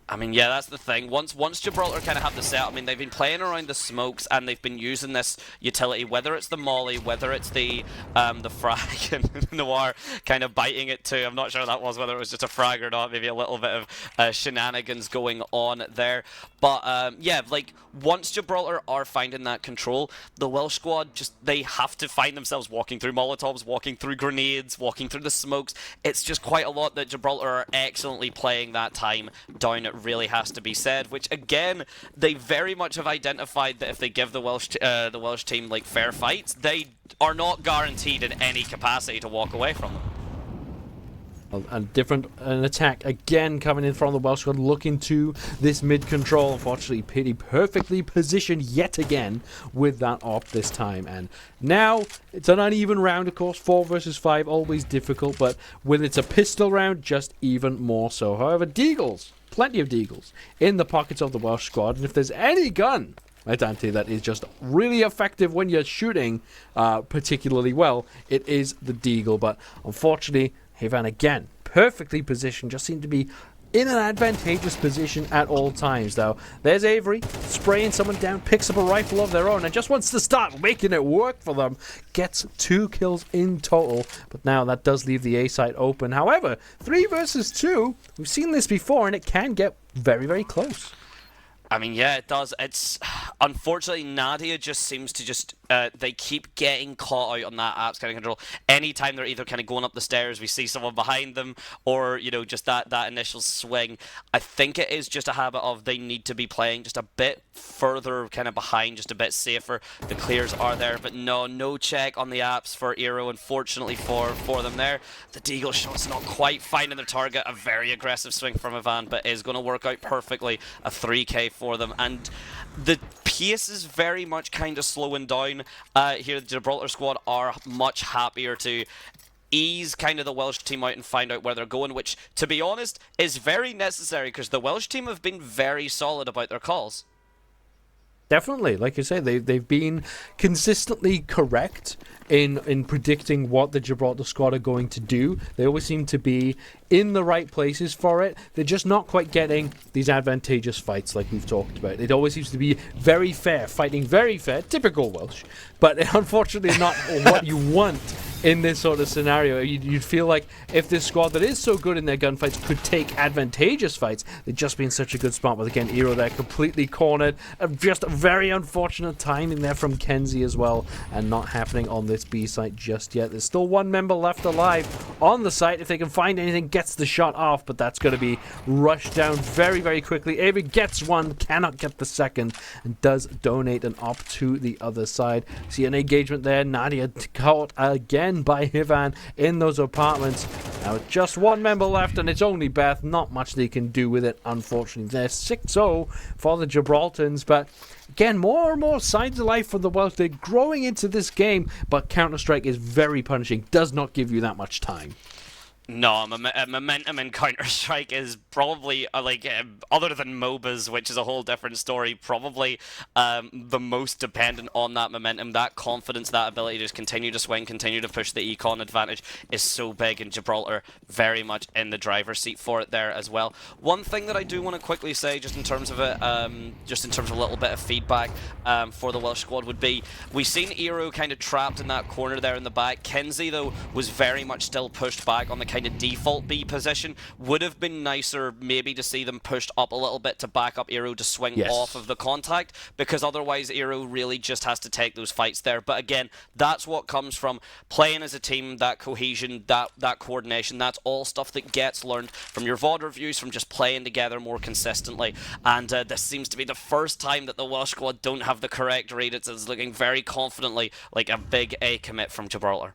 I mean, yeah, that's the thing. Once Gibraltar kind of have the set, I mean, they've been playing around the smokes and they've been using this utility, whether it's the molly, whether it's the frag, and Noir kind of biting it too. I'm not sure that was whether it was just a frag or not. Maybe a little bit of shenanigans going on there. But yeah, like once Gibraltar are finding that control, the Welsh squad they have to find themselves walking through Molotovs, walking through grenades, walking through the smokes. It's just quite a lot that Gibraltar are excellently playing that time down. It really has to be said, which again they very much have identified that if they give the Welsh team like fair fights, they are not guaranteed in any capacity to walk away from them. An attack again coming in from the Welsh squad, looking to this mid control. Unfortunately, Pity perfectly positioned yet again with that op this time. And now it's an uneven round, of course. 4 versus 5, always difficult, but when it's a pistol round, just even more so. However, Deagles, plenty of Deagles in the pockets of the Welsh squad, and if there's any gun, Maddante, that is just really effective when you're shooting particularly well, it is the Deagle. But unfortunately, Hivan again, perfectly positioned, just seemed to be in an advantageous position at all times, though. There's Avery, spraying someone down, picks up a rifle of their own, and just wants to start making it work for them. Gets 2 kills in total, but now that does leave the A site open. However, 3 versus 2, we've seen this before, and it can get very, very close. I mean, yeah, it does. It's unfortunately Nadia just seems to they keep getting caught out on that apps kind of control. Anytime they're either kind of going up the stairs, we see someone behind them, or just that initial swing. I think it is just a habit of they need to be playing just a bit further, kind of behind, just a bit safer. The clears are there, but no check on the apps for Eero. Unfortunately for them there, the Deagle shot's not quite finding their target. A very aggressive swing from Ivan, but is going to work out perfectly. A 3k for them, and the pace is very much kind of slowing down here. The Gibraltar squad are much happier to ease kind of the Welsh team out and find out where they're going, which, to be honest, is very necessary because the Welsh team have been very solid about their calls. Definitely, like you say, they've been consistently correct in predicting what the Gibraltar squad are going to do. They always seem to be in the right places for it. They're just not quite getting these advantageous fights like we've talked about. It always seems to be very fair, fighting very fair, typical Welsh, but unfortunately not what you want in this sort of scenario. You'd feel like if this squad that is so good in their gunfights could take advantageous fights, they'd just be in such a good spot. But again, Eero there completely cornered. Just a very unfortunate timing there from Kenzie as well, and not happening on this B site just yet. There's still 1 member left alive on the site. If they can find anything, gets the shot off, but that's going to be rushed down very, very quickly. Avery gets 1, cannot get the second, and does donate an op to the other side. See an engagement there. Nadia caught again by Hivan in those apartments. Now just 1 member left, and it's only Beth. Not much they can do with it, unfortunately. They're 6-0 for the Gibraltars, but again, more and more signs of life for the Welsh. They're growing into this game, but Counter-Strike is very punishing. Does not give you that much time. No, momentum in Counter-Strike is probably, other than MOBAs, which is a whole different story, probably the most dependent on that momentum. That confidence, that ability to just continue to swing, continue to push the econ advantage is so big, and Gibraltar very much in the driver's seat for it there as well. One thing that I do want to quickly say, just in terms of it, just in terms of a little bit of feedback for the Welsh squad would be, we've seen Eero kind of trapped in that corner there in the back. Kenzie, though, was very much still pushed back on the kind of default B position. Would have been nicer maybe to see them pushed up a little bit to back up Eero to swing off of the contact, because otherwise Eero really just has to take those fights there. But again, that's what comes from playing as a team, that cohesion, that coordination. That's all stuff that gets learned from your VOD reviews, from just playing together more consistently. And this seems to be the first time that the Welsh squad don't have the correct read. It's looking very confidently like a big A commit from Gibraltar.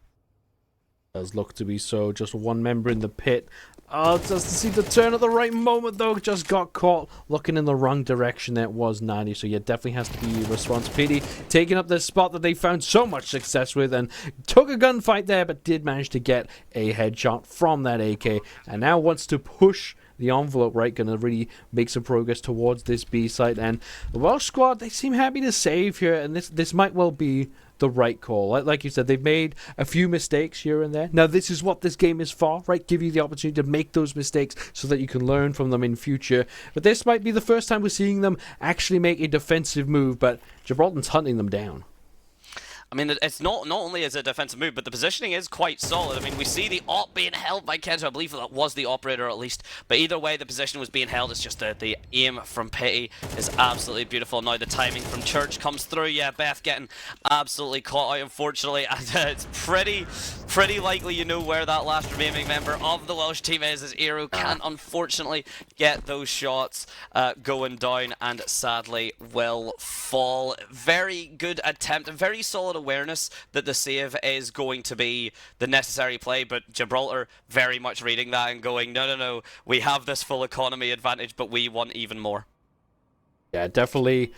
Does look to be so. Just one member in the pit. Oh, doesn't seem to turn at the right moment, though. Just got caught looking in the wrong direction. That was 90. So, yeah, definitely has to be responsibility. Taking up this spot that they found so much success with and took a gunfight there, but did manage to get a headshot from that AK. And now wants to push the envelope, right? Going to really make some progress towards this B site. And the Welsh squad, they seem happy to save here. And this might well be the right call. Like you said, they've made a few mistakes here and there. Now, this is what this game is for, right? Give you the opportunity to make those mistakes so that you can learn from them in future. But this might be the first time we're seeing them actually make a defensive move, but Gibraltar's hunting them down. I mean, it's not only is it a defensive move, but the positioning is quite solid. I mean, we see the op being held by Kenzo. I believe that was the operator at least. But either way, the position was being held. It's just the aim from Pity is absolutely beautiful. Now the timing from Church comes through. Yeah, Beth getting absolutely caught out, unfortunately. And it's pretty likely you know where that last remaining member of the Welsh team is, as Aero can't unfortunately get those shots going down and sadly will fall. Very good attempt and very solid awareness that the save is going to be the necessary play, but Gibraltar very much reading that and going, no, we have this full economy advantage, but we want even more. Yeah, definitely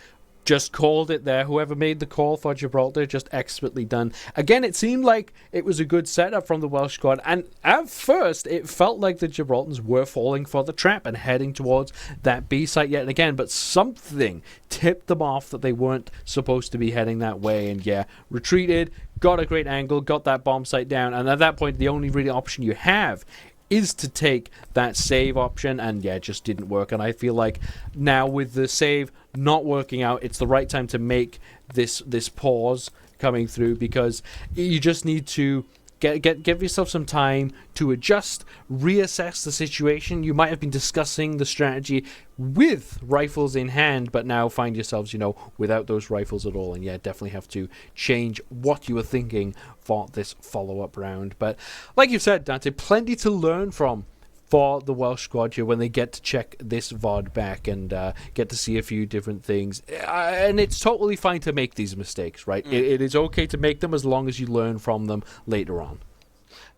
just called it there. Whoever made the call for Gibraltar, just expertly done. Again, it seemed like it was a good setup from the Welsh squad, and at first it felt like the Gibraltars were falling for the trap and heading towards that B site yet again, but something tipped them off that they weren't supposed to be heading that way, and yeah, retreated, got a great angle, got that bomb site down, and at that point the only really option you have is to take that save option, and yeah, it just didn't work. And I feel like now with the save not working out, it's the right time to make this pause coming through, because you just need to give yourself some time to adjust, reassess the situation. You might have been discussing the strategy with rifles in hand, but now find yourselves, without those rifles at all. And yeah, definitely have to change what you were thinking for this follow-up round. But like you said, Dante, plenty to learn from for the Welsh squad here when they get to check this VOD back and get to see a few different things. And it's totally fine to make these mistakes, right? It is okay to make them as long as you learn from them later on.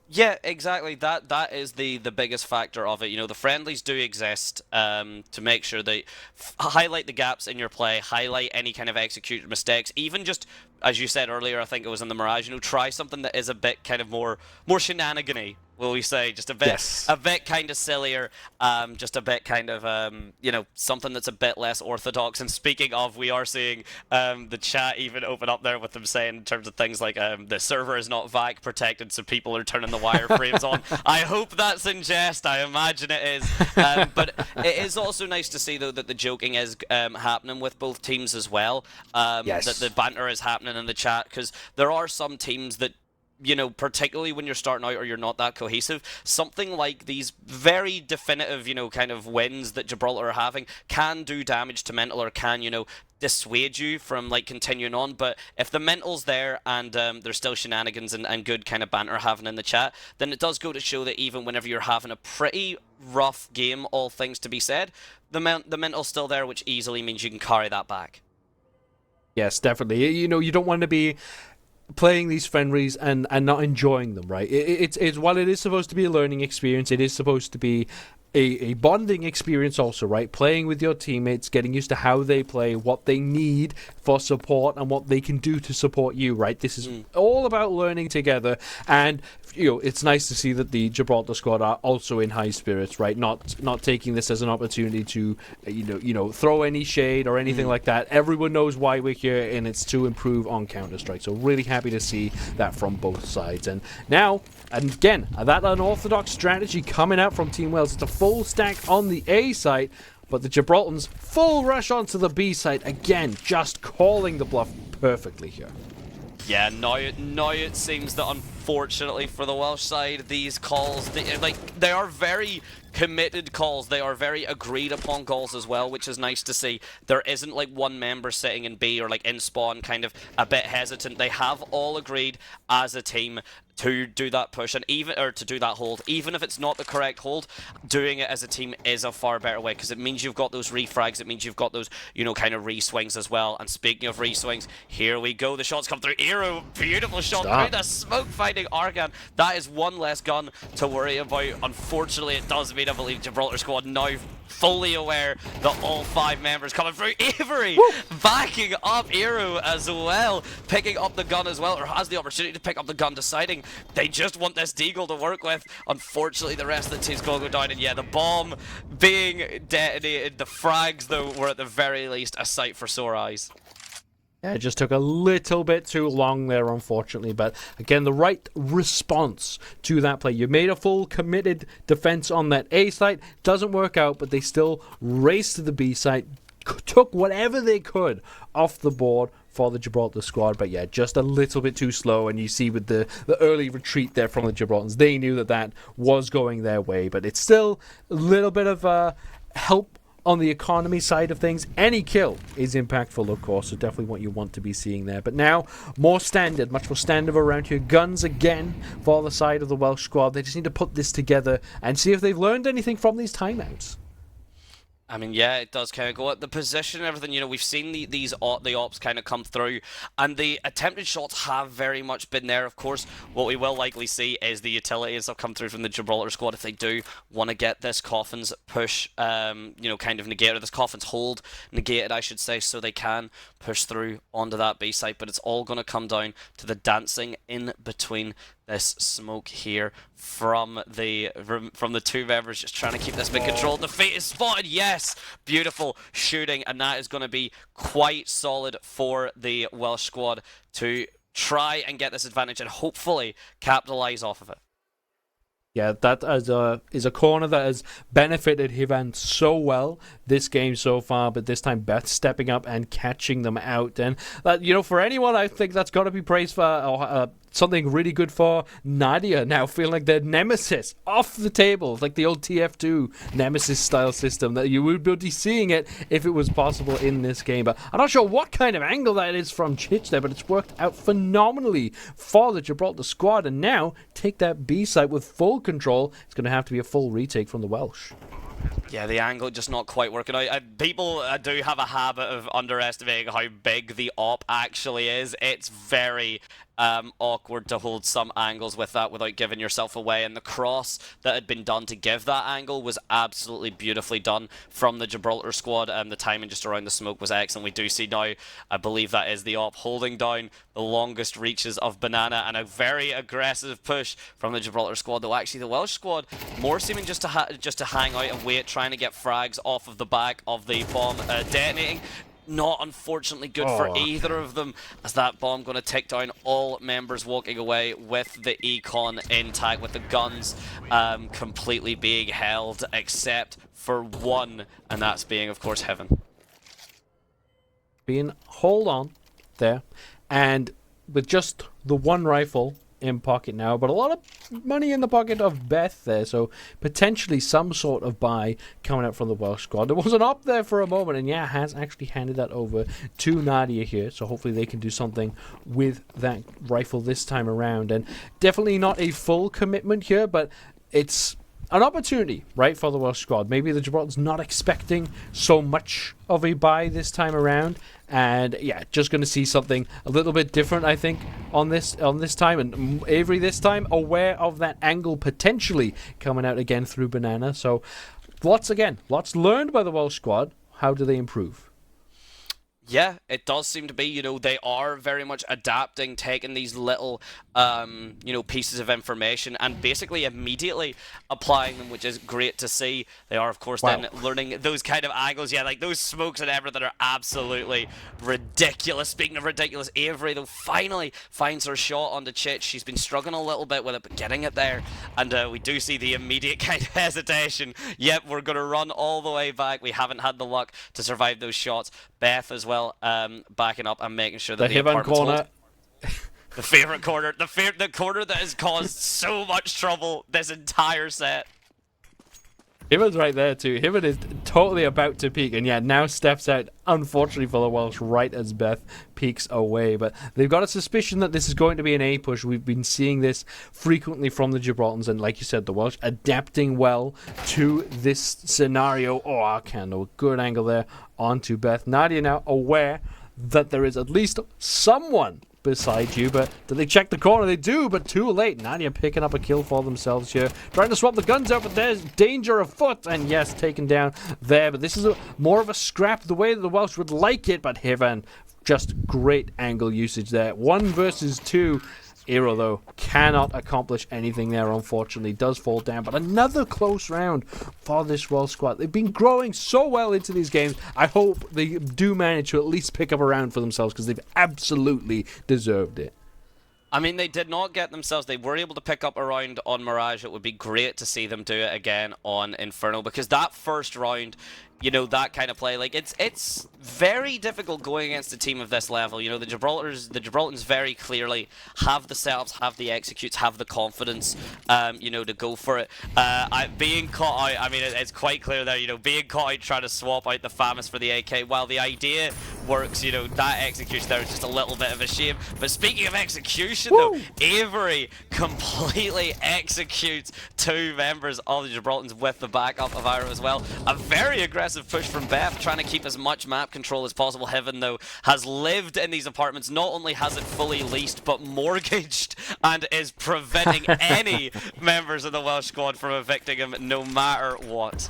Yeah, exactly. That is the biggest factor of it. The friendlies do exist to make sure they highlight the gaps in your play, highlight any kind of executed mistakes, even just, as you said earlier, I think it was in the Mirage, try something that is a bit kind of more shenanigan-y, will we say, just a bit Yes. a bit kind of sillier, just a bit kind of something that's a bit less orthodox. And speaking of, we are seeing the chat even open up there with them saying in terms of things like the server is not VAC protected, so people are turning the wireframes on. I hope that's in jest. I imagine it is. But it is also nice to see, though, that the joking is happening with both teams as well. Yes. That the banter is happening in the chat, because there are some teams that, particularly when you're starting out or you're not that cohesive, something like these very definitive, kind of wins that Gibraltar are having can do damage to mental, or can, dissuade you from continuing on. But if the mental's there and there's still shenanigans and good kind of banter having in the chat, then it does go to show that even whenever you're having a pretty rough game, all things to be said, the mental's still there, which easily means you can carry that back. Yes, definitely. You don't want to be playing these friendlies and not enjoying them, right? It's while it is supposed to be a learning experience, it is supposed to be a bonding experience also, right? Playing with your teammates, getting used to how they play, what they need for support, and what they can do to support you, right? This is all about learning together, and it's nice to see that the Gibraltar squad are also in high spirits, right? Not taking this as an opportunity to throw any shade or anything like that. Everyone knows why we're here, and it's to improve on Counter-Strike. So really happy to see that from both sides. And now, and again, that unorthodox strategy coming out from Team Wales. It's a full stack on the A site, but the Gibraltars full rush onto the B site. Again, just calling the bluff perfectly here. Yeah, now it seems that unfortunately for the Welsh side, these calls, they are very committed calls. They are very agreed upon calls as well, which is nice to see. There isn't one member sitting in B or in spawn kind of a bit hesitant. They have all agreed as a team to do that push and to do that hold. Even if it's not the correct hold, doing it as a team is a far better way, because it means you've got those refrags, it means you've got those, you know, kind of re-swings as well. And speaking of re-swings, here we go. The shots come through. Eero, beautiful shot through the smoke, finding Argan. That is one less gun to worry about. Unfortunately, it does mean, I believe, Gibraltar squad now fully aware that all 5 members coming through. Avery backing up Eero as well, picking up the gun as well, or has the opportunity to pick up the gun, deciding they just want this deagle to work with. Unfortunately, the rest of the team's going to go down, and yeah, the bomb being detonated. The frags, though, were at the very least a sight for sore eyes. Yeah, it just took a little bit too long there, unfortunately. But again, the right response to that play. You made a full committed defense on that A site. Doesn't work out, but they still raced to the B site. Took whatever they could off the board for the Gibraltar squad. But yeah, just a little bit too slow. And you see with the early retreat there from the Gibraltars, they knew that that was going their way. But it's still a little bit of help on the economy side of things. Any kill is impactful, of course, so definitely what you want to be seeing there. But now, more standard, much more standard around here. Guns again for the side of the Welsh squad. They just need to put this together and see if they've learned anything from these timeouts. I mean, yeah, it does kind of go at the position and everything. You know, we've seen the ops kind of come through, and the attempted shots have very much been there. Of course, what we will likely see is the utilities that come through from the Gibraltar squad if they do want to get this Coffin's push, you know, kind of negated, or this Coffin's hold negated, I should say, so they can push through onto that B site. But it's all going to come down to the dancing in between this smoke here from the 2 members, just trying to keep this bit controlled. The fate is spotted. Yes, beautiful shooting, and that is going to be quite solid for the Welsh squad to try and get this advantage and hopefully capitalize off of it. Yeah, that is a corner that has benefited Hivan so well this game so far, but this time Beth stepping up and catching them out. And, you know, for anyone, I think that's got to be praised for something really good for Nadia now feeling like their nemesis off the table, like the old TF2 nemesis style system that you would be seeing it if it was possible in this game. But I'm not sure what kind of angle that is from Chich there, but it's worked out phenomenally for the Gibraltar squad. And now take that B site with full control. It's going to have to be a full retake from the Welsh. Yeah, the angle just not quite working out. People do have a habit of underestimating how big the op actually is. It's very awkward to hold some angles with that without giving yourself away, and the cross that had been done to give that angle was absolutely beautifully done from the Gibraltar squad. The timing just around the smoke was excellent. We do see now, I believe that is the op holding down the longest reaches of Banana, and a very aggressive push from the Gibraltar squad, though actually the Welsh squad more seeming just to hang out and wait, trying to get frags off of the back of the bomb detonating. Not unfortunately good for either of them, as that bomb going to take down all members, walking away with the econ intact, with the guns completely being held except for one, and that's being, of course, Heaven. Being hold on there, and with just the one rifle in pocket now, but a lot of money in the pocket of Beth there, so potentially some sort of buy coming out from the Welsh squad. There was an op there for a moment, and yeah, has actually handed that over to Nadia here, so hopefully they can do something with that rifle this time around. And definitely not a full commitment here, but it's an opportunity, right, for the Welsh squad. Maybe the Gibraltar's not expecting so much of a buy this time around, and yeah, just going to see something a little bit different, I think, on this time. And Avery this time aware of that angle potentially coming out again through Banana. So lots learned by the Welsh squad. How do they improve? Yeah, it does seem to be, you know, they are very much adapting, taking these little, you know, pieces of information and basically immediately applying them, which is great to see. They are, of course, then learning those kind of angles. Yeah, like those smokes and everything are absolutely ridiculous. Speaking of ridiculous, Avery, though, finally finds her shot on the Chich. She's been struggling a little bit with it, but getting it there. And we do see the immediate kind of hesitation. Yep, we're going to run all the way back. We haven't had the luck to survive those shots. Beth as well, backing up and making sure that the apartment's corner. The favorite corner, the corner that has caused so much trouble this entire set. Hibbon's right there too. Hibbon is totally about to peek, and yeah, now steps out, unfortunately for the Welsh, right as Beth peeks away. But they've got a suspicion that this is going to be an A push. We've been seeing this frequently from the Gibraltars, and like you said, the Welsh adapting well to this scenario. Oh, our candle, good angle there onto Beth. Nadia now aware that there is at least someone beside you, but do they check the corner? They do, but too late. Nadia picking up a kill for themselves here, trying to swap the guns out, but there's danger afoot, and yes, taken down there. But this is more of a scrap the way that the Welsh would like it, but Hivan, just great angle usage there. 1 versus 2. Aero, though, cannot accomplish anything there, unfortunately. Does fall down, but another close round for this Welsh squad. They've been growing so well into these games. I hope they do manage to at least pick up a round for themselves, because they've absolutely deserved it. I mean, they did not get themselves. They were able to pick up a round on Mirage. It would be great to see them do it again on Inferno, because that first round, you know, that kind of play, like, it's very difficult going against a team of this level. You know, the Gibraltars very clearly have the setups, have the executes, have the confidence, you know, to go for it. Being caught out, I mean, it's quite clear there, you know, being caught out trying to swap out the FAMAS for the AK, while the idea works, you know, that execution there is just a little bit of a shame. But speaking of execution, though, Avery completely executes 2 members of the Gibraltars with the backup of Ira as well. A very aggressive push from Beth, trying to keep as much map control as possible. Heaven, though, has lived in these apartments. Not only has it fully leased, but mortgaged, and is preventing any members of the Welsh squad from evicting him no matter what.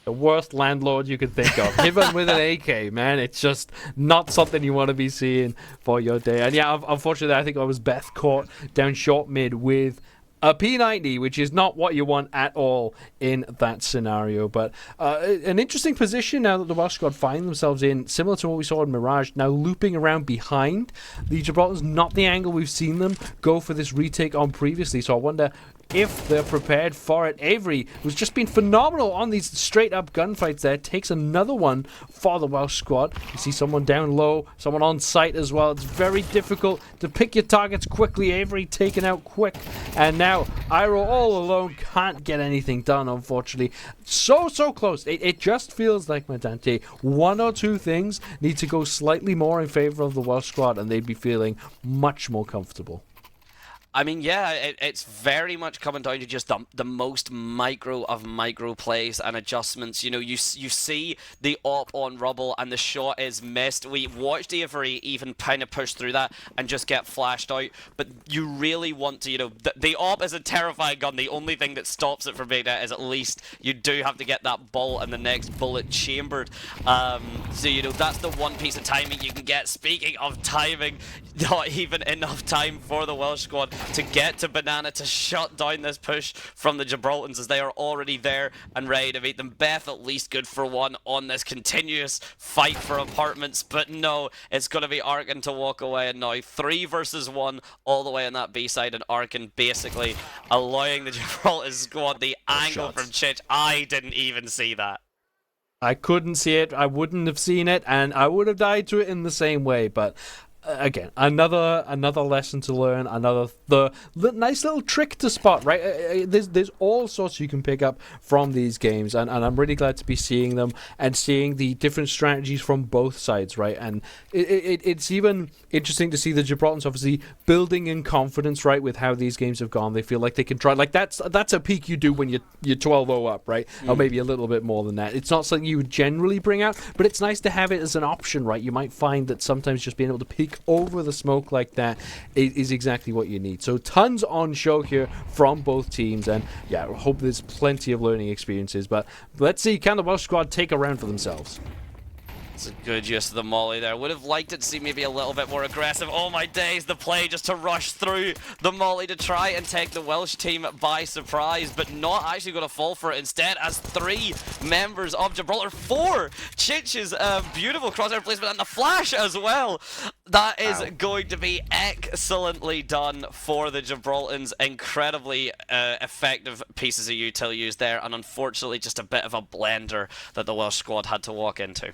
The worst landlord you could think of. Hibbon with an AK, man. It's just not something you want to be seeing for your day. And yeah, unfortunately, I think I was Beth caught down short mid with a P90, which is not what you want at all in that scenario. But an interesting position now that the Welsh squad find themselves in, similar to what we saw in Mirage, now looping around behind the Gibraltars. Not the angle we've seen them go for this retake on previously. So I wonder if they're prepared for it. Avery, who's just been phenomenal on these straight-up gunfights there, takes another one for the Welsh squad. You see someone down low, someone on site as well. It's very difficult to pick your targets quickly. Avery taken out quick. And now, Iro all alone can't get anything done, unfortunately. So close. It just feels like, Maddante, 1 or 2 things need to go slightly more in favor of the Welsh squad, and they'd be feeling much more comfortable. I mean, yeah, it's very much coming down to just the most micro of micro plays and adjustments. You know, you see the op on Rubble and the shot is missed. We watched Avery even kind of push through that and just get flashed out. But you really want to, you know, the op is a terrifying gun. The only thing that stops it from being that is at least you do have to get that ball and the next bullet chambered. So, you know, that's the one piece of timing you can get. Speaking of timing, not even enough time for the Welsh squad to get to Banana to shut down this push from the Gibraltars, as they are already there and ready to meet them. Beth at least good for 1 on this continuous fight for apartments, but no, it's going to be Arkin to walk away, and now 3 versus 1 all the way on that B side, and Arkin basically allowing the Gibraltar squad the angle from Chich. I didn't even see that. I couldn't see it, I wouldn't have seen it, and I would have died to it in the same way, but again, another lesson to learn, the nice little trick to spot, right? There's all sorts you can pick up from these games, and I'm really glad to be seeing them and seeing the different strategies from both sides, right? And it's even interesting to see the Gibraltars obviously building in confidence, right, with how these games have gone. They feel like they can try, like that's a peak you do when you're 12-0 up, right? Or maybe a little bit more than that. It's not something you would generally bring out, but it's nice to have it as an option, right? You might find that sometimes just being able to peek over the smoke like that is exactly what you need. So tons on show here from both teams, and yeah, I hope there's plenty of learning experiences, but let's see, can the Welsh squad take a round for themselves? It's a good use of the molly there. Would have liked it to see maybe a little bit more aggressive. Oh my days, the play just to rush through the molly to try and take the Welsh team by surprise, but not actually going to fall for it instead, as 3 members of Gibraltar, 4! Chich's beautiful crosshair placement and the flash as well. That is going to be excellently done for the Gibraltars. Incredibly effective pieces of util used there, and unfortunately just a bit of a blender that the Welsh squad had to walk into.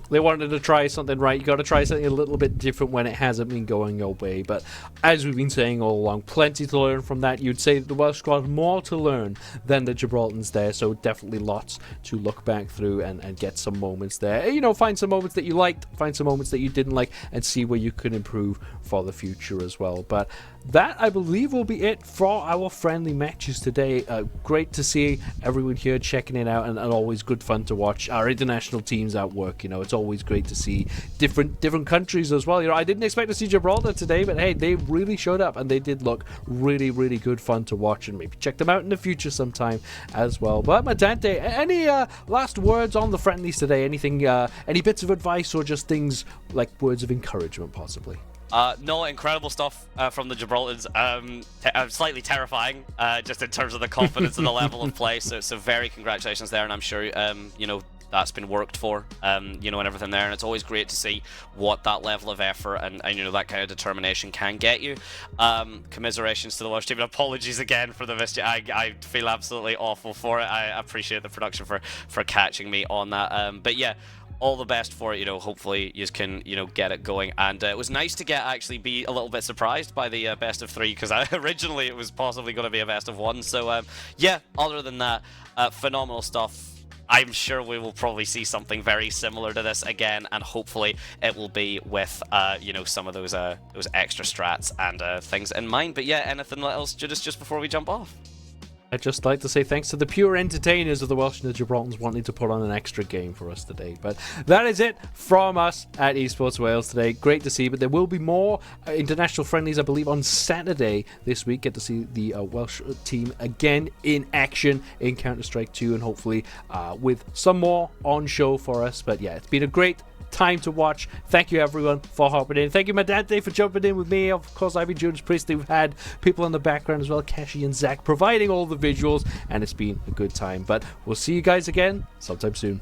They wanted to try something right. You got to try something a little bit different when it hasn't been going your way. But as we've been saying all along, plenty to learn from that. You'd say that the Welsh squad has more to learn than the Gibraltans there. So definitely lots to look back through and get some moments there. You know, find some moments that you liked, find some moments that you didn't like, and see where you can improve for the future as well. But that, I believe, will be it for our friendly matches today. Great to see everyone here checking it out, and always good fun to watch our international teams at work. You know, it's always great to see different countries as well. You know, I didn't expect to see Gibraltar today, but hey, they really showed up, and they did look really, really good fun to watch, and maybe check them out in the future sometime as well. But Maddante, any last words on the friendlies today? Anything, any bits of advice, or just things like words of encouragement, possibly? No, incredible stuff from the Gibraltars. Slightly terrifying, just in terms of the confidence and the level of play. So very congratulations there, and I'm sure you know, that's been worked for, you know, and everything there. And it's always great to see what that level of effort and you know, that kind of determination can get you. Commiserations to the Welsh team, and apologies again for the mistake. I feel absolutely awful for it. I appreciate the production for catching me on that. But yeah, all the best for it. You know, hopefully you can, you know, get it going. And it was nice to actually be a little bit surprised by the best of 3, because originally it was possibly going to be a best of 1. So yeah, other than that, phenomenal stuff. I'm sure we will probably see something very similar to this again, and hopefully it will be with you know, some of those extra strats and things in mind. But yeah, anything else, Judas, just before we jump off? I'd just like to say thanks to the pure entertainers of the Welsh and the Gibraltars wanting to put on an extra game for us today. But that is it from us at Esports Wales today. Great to see, but there will be more international friendlies, I believe, on Saturday this week. Get to see the Welsh team again in action in Counter-Strike 2, and hopefully with some more on show for us. But yeah, it's been a great time to watch. Thank you everyone for hopping in. Thank you Maddante for jumping in with me. Of course, I've been JudasPriestley. We've had people in the background as well, Keshi and Zach, providing all the visuals, and it's been a good time. But we'll see you guys again sometime soon.